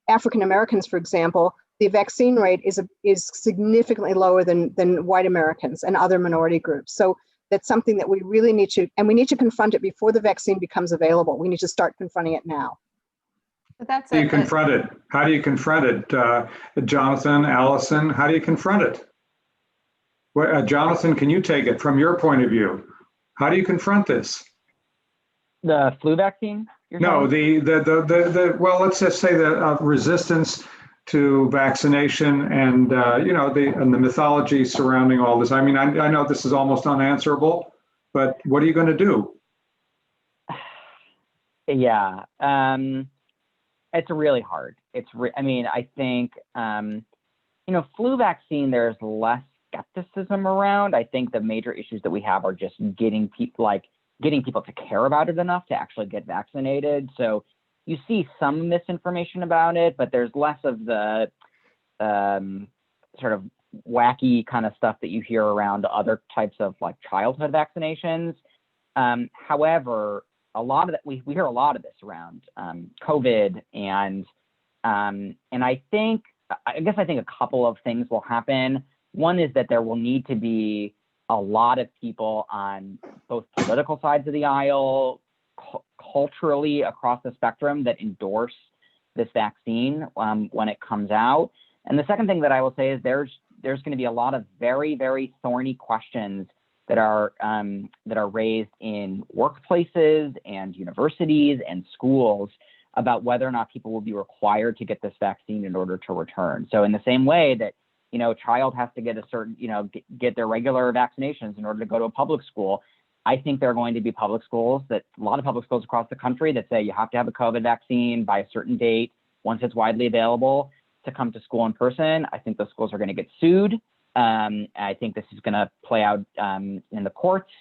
African Americans, for example, the vaccine rate is significantly lower than white Americans and other minority groups. So that's something that we really need to, and we need to confront it before the vaccine becomes available. We need to start confronting it now. But that's How do you confront it? How do you confront it? Jonathan, Allison, how do you confront it? Well, Jonathan, can you take it from your point of view? How do you confront this? The flu vaccine? No, well, let's just say the resistance to vaccination and the mythology surrounding all this. I mean, I know this is almost unanswerable, but what are you going to do? Yeah, it's really hard. I think flu vaccine, there's less skepticism around. I think the major issues that we have are just getting people to care about it enough to actually get vaccinated. So you see some misinformation about it, but there's less of the sort of wacky kind of stuff that you hear around other types of like childhood vaccinations. However, a lot of that, we hear a lot of this around COVID, and I guess a couple of things will happen. One is that there will need to be a lot of people on both political sides of the aisle, culturally across the spectrum, that endorse this vaccine when it comes out. And the second thing that I will say is there's going to be a lot of very, very thorny questions that are raised in workplaces and universities and schools about whether or not people will be required to get this vaccine in order to return. So in the same way that a child has to get get their regular vaccinations in order to go to a public school, I think there are going to be public schools, a lot of public schools across the country, that say you have to have a COVID vaccine by a certain date once it's widely available to come to school in person. I think those schools are going to get sued. I think this is going to play out in the courts.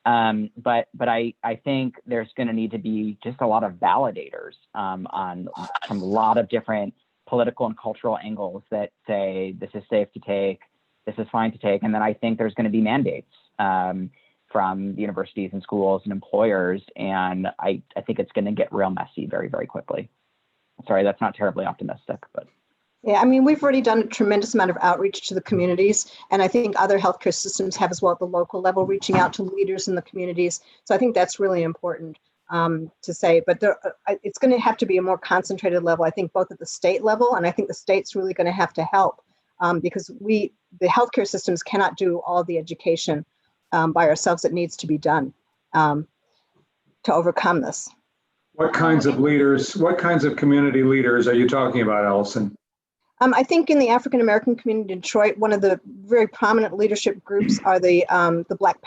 But I think there's going to need to be just a lot of validators from a lot of different political and cultural angles that say this is safe to take, this is fine to take. And then I think there's going to be mandates from the universities and schools and employers. And I think it's going to get real messy very, very quickly. Sorry, that's not terribly optimistic, but. Yeah, I mean, we've already done a tremendous amount of outreach to the communities, and I think other healthcare systems have as well at the local level, reaching out to leaders in the communities. So I think that's really important to say, but it's going to have to be a more concentrated level, I think, both at the state level, and I think the state's really going to have to help because the healthcare systems cannot do all the education by ourselves. It needs to be done to overcome this. What kinds of leaders, what kinds of community leaders are you talking about, Allison? I think in the African-American community in Detroit, one of the very prominent leadership groups are the Black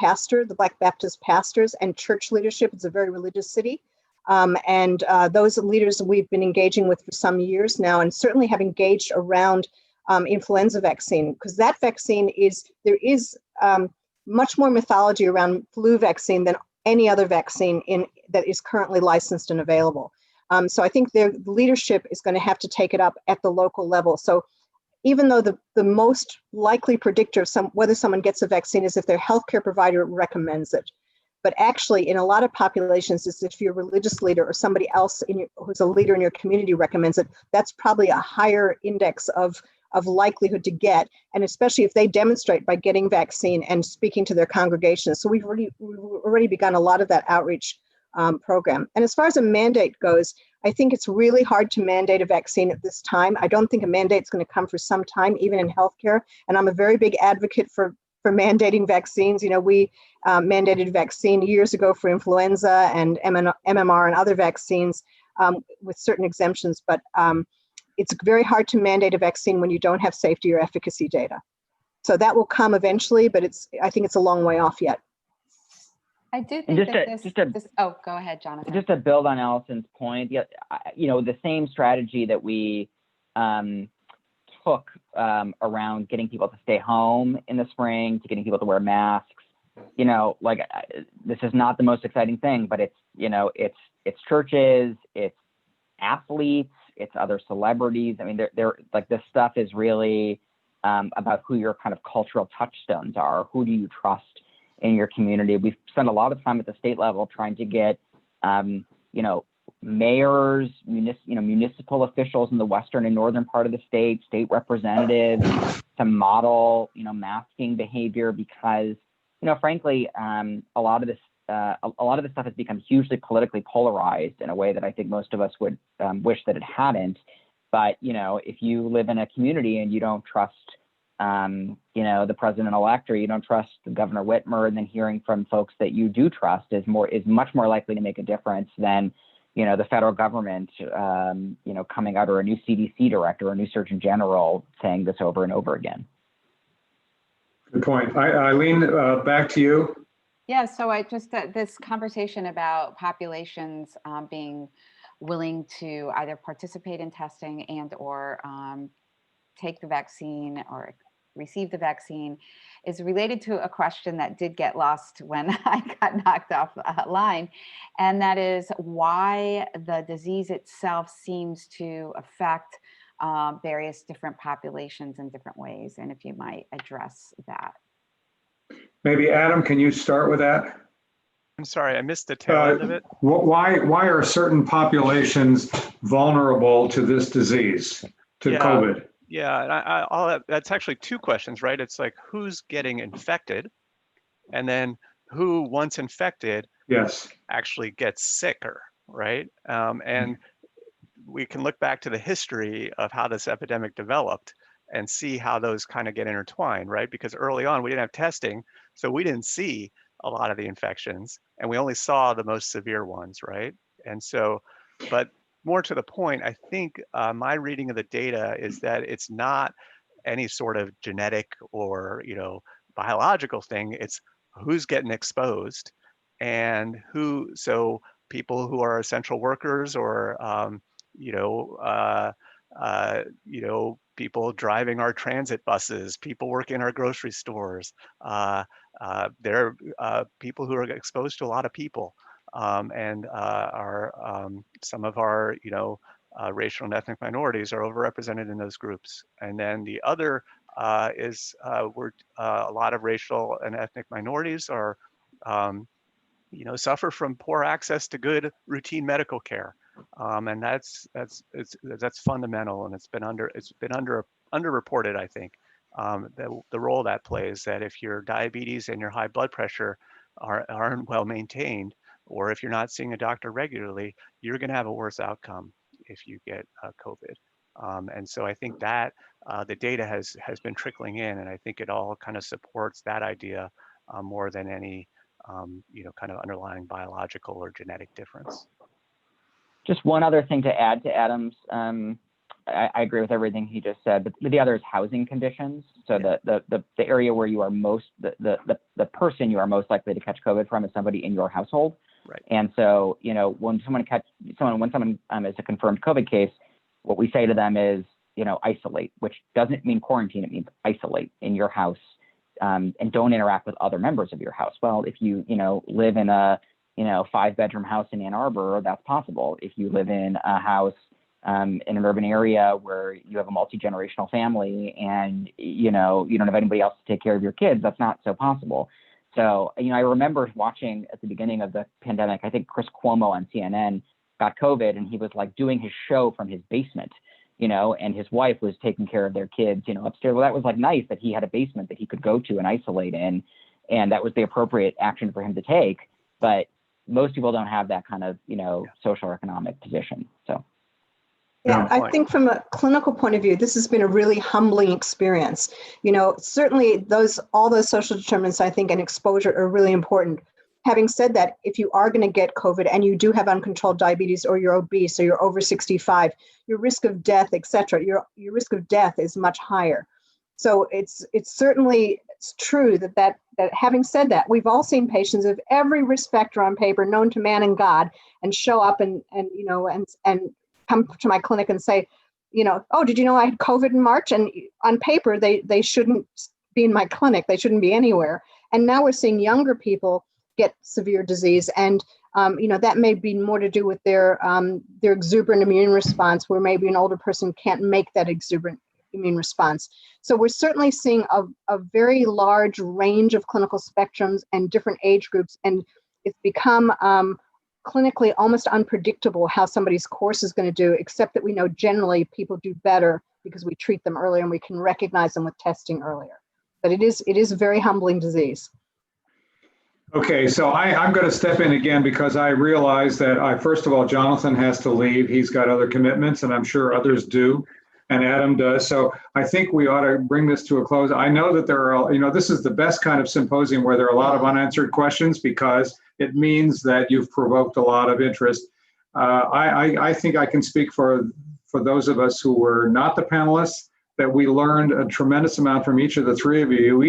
Baptist pastors and church leadership. It's a very religious city. Those leaders we've been engaging with for some years now, and certainly have engaged around influenza vaccine, because that vaccine there is much more mythology around flu vaccine than any other vaccine that is currently licensed and available. So I think the leadership is going to have to take it up at the local level. So even though the most likely predictor of whether someone gets a vaccine is if their healthcare provider recommends it. But actually, in a lot of populations, is if your religious leader or somebody else who's a leader in your community recommends it, that's probably a higher index of likelihood to get, and especially if they demonstrate by getting vaccine and speaking to their congregations. So we've already begun a lot of that outreach program. And as far as a mandate goes, I think it's really hard to mandate a vaccine at this time. I don't think a mandate is going to come for some time, even in healthcare. And I'm a very big advocate for mandating vaccines. You know, we mandated vaccine years ago for influenza and MMR and other vaccines with certain exemptions. But it's very hard to mandate a vaccine when you don't have safety or efficacy data. So that will come eventually, but I think it's a long way off yet. I do think that oh, go ahead, Jonathan. Just to build on Allison's point, the same strategy that we took around getting people to stay home in the spring, to getting people to wear masks, this is not the most exciting thing, but it's churches, it's athletes, it's other celebrities. I mean, they're like, this stuff is really about who your kind of cultural touchstones are. Who do you trust in your community? We've spent a lot of time at the state level trying to get, mayors, municipal officials in the western and northern part of the state representatives to model, masking behavior, because, frankly, a lot of this stuff has become hugely politically polarized in a way that I think most of us would wish that it hadn't. But, if you live in a community and you don't trust the president-elect, or you don't trust Governor Whitmer, and then hearing from folks that you do trust is much more likely to make a difference than, the federal government, coming out, or a new CDC director or a new Surgeon General saying this over and over again. Good point. Eileen, back to you. Yeah, so I just, this conversation about populations being willing to either participate in testing or take the vaccine or receive the vaccine is related to a question that did get lost when I got knocked off a line. And that is why the disease itself seems to affect various different populations in different ways. And if you might address that. Maybe Adam, can you start with that? I'm sorry, I missed the tail end of it. Why are certain populations vulnerable to this disease, to COVID? Yeah, and that's actually two questions, right? It's like, who's getting infected, and then who, once infected, actually gets sicker, right? And we can look back to the history of how this epidemic developed and see how those kind of get intertwined, right? Because early on we didn't have testing, so we didn't see a lot of the infections, and we only saw the most severe ones, right? And so, but more to the point, I think my reading of the data is that it's not any sort of genetic or biological thing. It's who's getting exposed, and so people who are essential workers, or people driving our transit buses, people working in our grocery stores. There are people who are exposed to a lot of people. And some of our, racial and ethnic minorities are overrepresented in those groups. And then the other we're a lot of racial and ethnic minorities are, suffer from poor access to good routine medical care, and that's fundamental, and it's been underreported, I think, the role that plays. That if your diabetes and your high blood pressure aren't well maintained, or if you're not seeing a doctor regularly, you're going to have a worse outcome if you get COVID. And so I think that the data has been trickling in, and I think it all kind of supports that idea more than any kind of underlying biological or genetic difference. Just one other thing to add to Adam's. I agree with everything he just said, but the other is housing conditions. So the area where you are most, the person you are most likely to catch COVID from is somebody in your household. Right. And so, when someone is a confirmed COVID case, what we say to them is, isolate, which doesn't mean quarantine. It means isolate in your house, and don't interact with other members of your house. Well, if you, live in a, 5-bedroom house in Ann Arbor, that's possible. If you live in a house in an urban area where you have a multi-generational family and, you don't have anybody else to take care of your kids, that's not so possible. So, I remember watching at the beginning of the pandemic, I think Chris Cuomo on CNN got COVID, and he was like doing his show from his basement, and his wife was taking care of their kids, upstairs. Well, that was like nice that he had a basement that he could go to and isolate in, and that was the appropriate action for him to take. But most people don't have that kind of, social or economic position. So. Yeah, I think from a clinical point of view, this has been a really humbling experience. Certainly all those social determinants, I think, and exposure are really important. Having said that, if you are going to get COVID and you do have uncontrolled diabetes, or you're obese, or you're over 65, your risk of death, et cetera, your risk of death is much higher. So it's certainly true that having said that, we've all seen patients of every risk factor on paper known to man and God, and show up and come to my clinic and say, oh, did you know I had COVID in March? And on paper, they shouldn't be in my clinic. They shouldn't be anywhere. And now we're seeing younger people get severe disease. And, that may be more to do with their exuberant immune response, where maybe an older person can't make that exuberant immune response. So we're certainly seeing a very large range of clinical spectrums and different age groups. And it's become clinically almost unpredictable how somebody's course is going to do, except that we know generally people do better because we treat them earlier and we can recognize them with testing earlier. But it is a very humbling disease. Okay, so I'm going to step in again because I realize that first of all, Jonathan has to leave. He's got other commitments, and I'm sure others do, and Adam does. So I think we ought to bring this to a close. I know that there are, this is the best kind of symposium where there are a lot of unanswered questions, because it means that you've provoked a lot of interest. I think I can speak for those of us who were not the panelists, that we learned a tremendous amount from each of the three of you.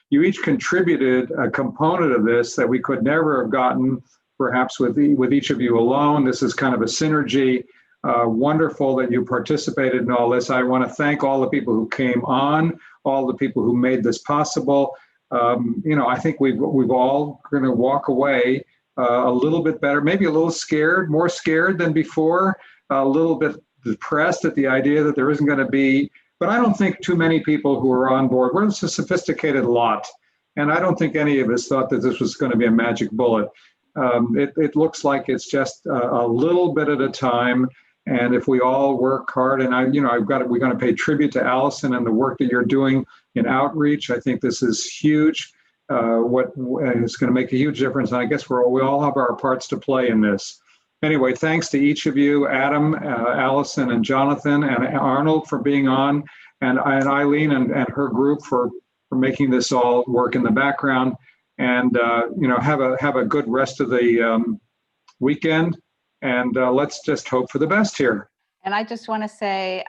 You each contributed a component of this that we could never have gotten, perhaps with each of you alone. This is kind of a synergy. Wonderful that you participated in all this. I want to thank all the people who came on, all the people who made this possible. I think we've all going to walk away a little bit better, maybe a little scared, more scared than before, a little bit depressed at the idea that there isn't going to be. But I don't think too many people who are on board. We're a sophisticated lot, and I don't think any of us thought that this was going to be a magic bullet. It looks like it's just a little bit at a time. And if we all work hard, and we're going to pay tribute to Allison and the work that you're doing in outreach. I think this is huge. It's going to make a huge difference. And I guess we all have our parts to play in this. Anyway, thanks to each of you, Adam, Allison, and Jonathan, and Arnold for being on, and Eileen and her group for making this all work in the background. And have a good rest of the weekend. And let's just hope for the best here. And I just want to say,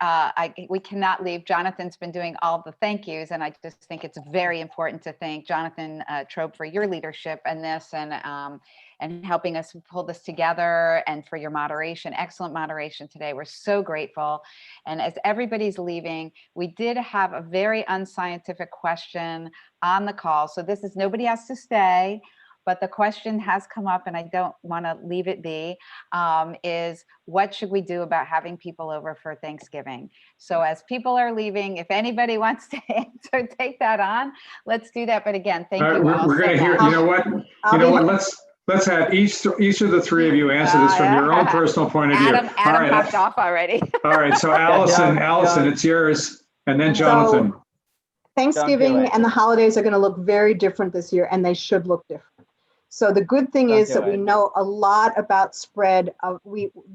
we cannot leave. Jonathan's been doing all the thank yous, and I just think it's very important to thank Jonathan Trobe for your leadership in this, and helping us pull this together, and for your moderation, excellent moderation today. We're so grateful. And as everybody's leaving, we did have a very unscientific question on the call. So this is, nobody has to stay, but the question has come up, and I don't want to leave it be, is what should we do about having people over for Thanksgiving? So as people are leaving, if anybody wants to answer, take that on. Let's do that. But again, thank All right, you all we're so going to hear, much. you know what? You know what? Let's have each of the three of you answer this from your own personal point of view. Adam All right, popped off already. all right. So Allison, it's yours, and then Jonathan. So Thanksgiving and the holidays are going to look very different this year, and they should look different. So the good thing is that we know a lot about spread of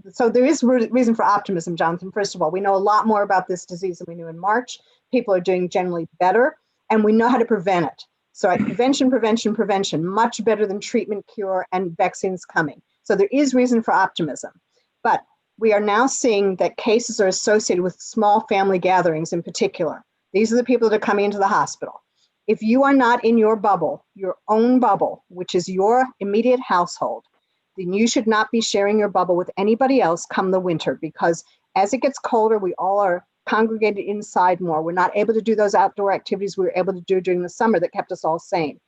so there is reason for optimism, Jonathan. First of all, we know a lot more about this disease than we knew in March. People are doing generally better, and we know how to prevent it. So prevention, much better than treatment, cure, and vaccines coming. So there is reason for optimism. But we are now seeing that cases are associated with small family gatherings in particular. These are the people that are coming into the hospital. If you are not in your bubble, your own bubble, which is your immediate household, then you should not be sharing your bubble with anybody else come the winter, because as it gets colder, we all are congregated inside more. We're not able to do those outdoor activities we were able to do during the summer that kept us all sane.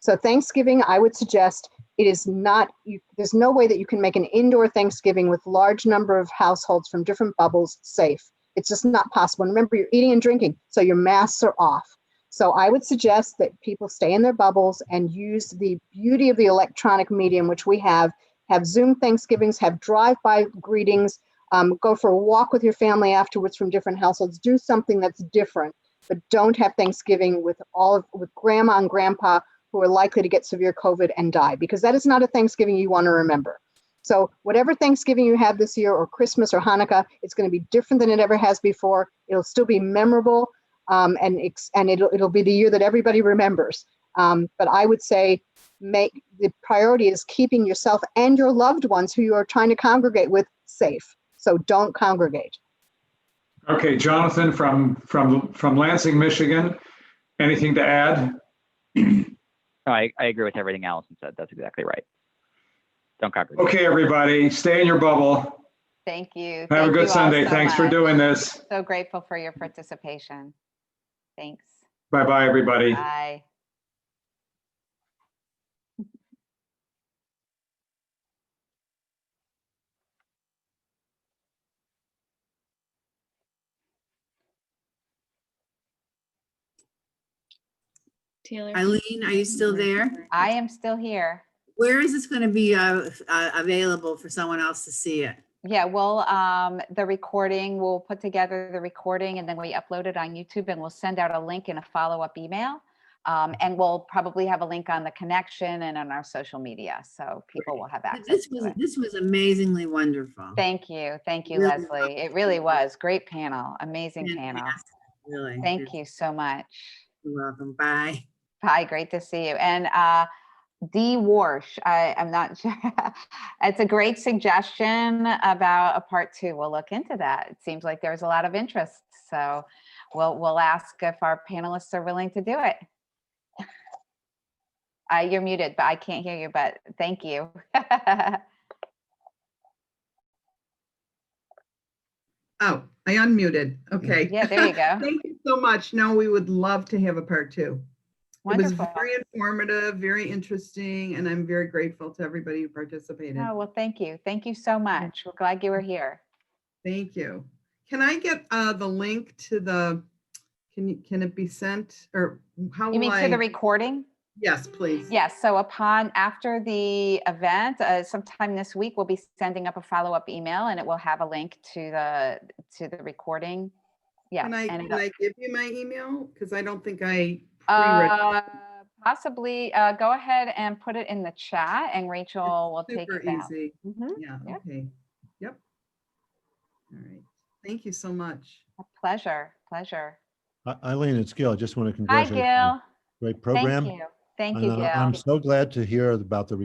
So Thanksgiving, I would suggest it is not, there's no way that you can make an indoor Thanksgiving with large number of households from different bubbles safe. It's just not possible. And remember, you're eating and drinking, so your masks are off. So I would suggest that people stay in their bubbles and use the beauty of the electronic medium, which we have Zoom Thanksgivings, have drive-by greetings, go for a walk with your family afterwards from different households, do something that's different, but don't have Thanksgiving with grandma and grandpa who are likely to get severe COVID and die, because that is not a Thanksgiving you want to remember. So whatever Thanksgiving you have this year, or Christmas or Hanukkah, it's going to be different than it ever has before. It'll still be memorable, and it'll be the year that everybody remembers. But I would say the priority is keeping yourself and your loved ones who you are trying to congregate with safe. So don't congregate. Okay, Jonathan from Lansing, Michigan. Anything to add? I agree with everything Allison said. That's exactly right. Don't congregate. Okay, everybody, stay in your bubble. Thank you. Have a good Sunday. Thanks for doing this. So grateful for your participation. Thanks. Bye-bye, everybody. Bye. Taylor. Eileen, are you still there? I am still here. Where is this going to be available for someone else to see it? Yeah, well, the recording, we'll put together the recording and then we upload it on YouTube, and we'll send out a link in a follow-up email. And we'll probably have a link on the connection and on our social media, so people will have access to it. This was amazingly wonderful. Thank you, Really Leslie. It really was great panel, amazing panel. Really. Thank you so much. You're welcome. Bye. Bye, great to see you. And D. Warsh, I'm not sure. It's a great suggestion about a part 2. We'll look into that. It seems like there's a lot of interest, so we'll ask if our panelists are willing to do it. You're muted, but I can't hear you, but thank you. Oh, I unmuted. Okay. Yeah, there you go. Thank you so much. No, we would love to have a part 2. Wonderful. It was very informative, very interesting, and I'm very grateful to everybody who participated. Oh, well, thank you. Thank you so much. We're glad you were here. Thank you. Can I get the link to the, can it be sent, or how will You mean I? to the recording? Yes, please. Yes, so after the event, sometime this week, we'll be sending up a follow-up email, and it will have a link to the recording. Yeah. Can I give you my email? Because I don't think I possibly go ahead and put it in the chat, and Rachel will take it down. Super easy. Mhm. Yeah, okay. Yep. All right. Thank you so much. A pleasure. Eileen, it's Gil. I just want to Hi, congratulate you. Gil. Great program. Thank you. Thank you, Gil. I'm so glad to hear about the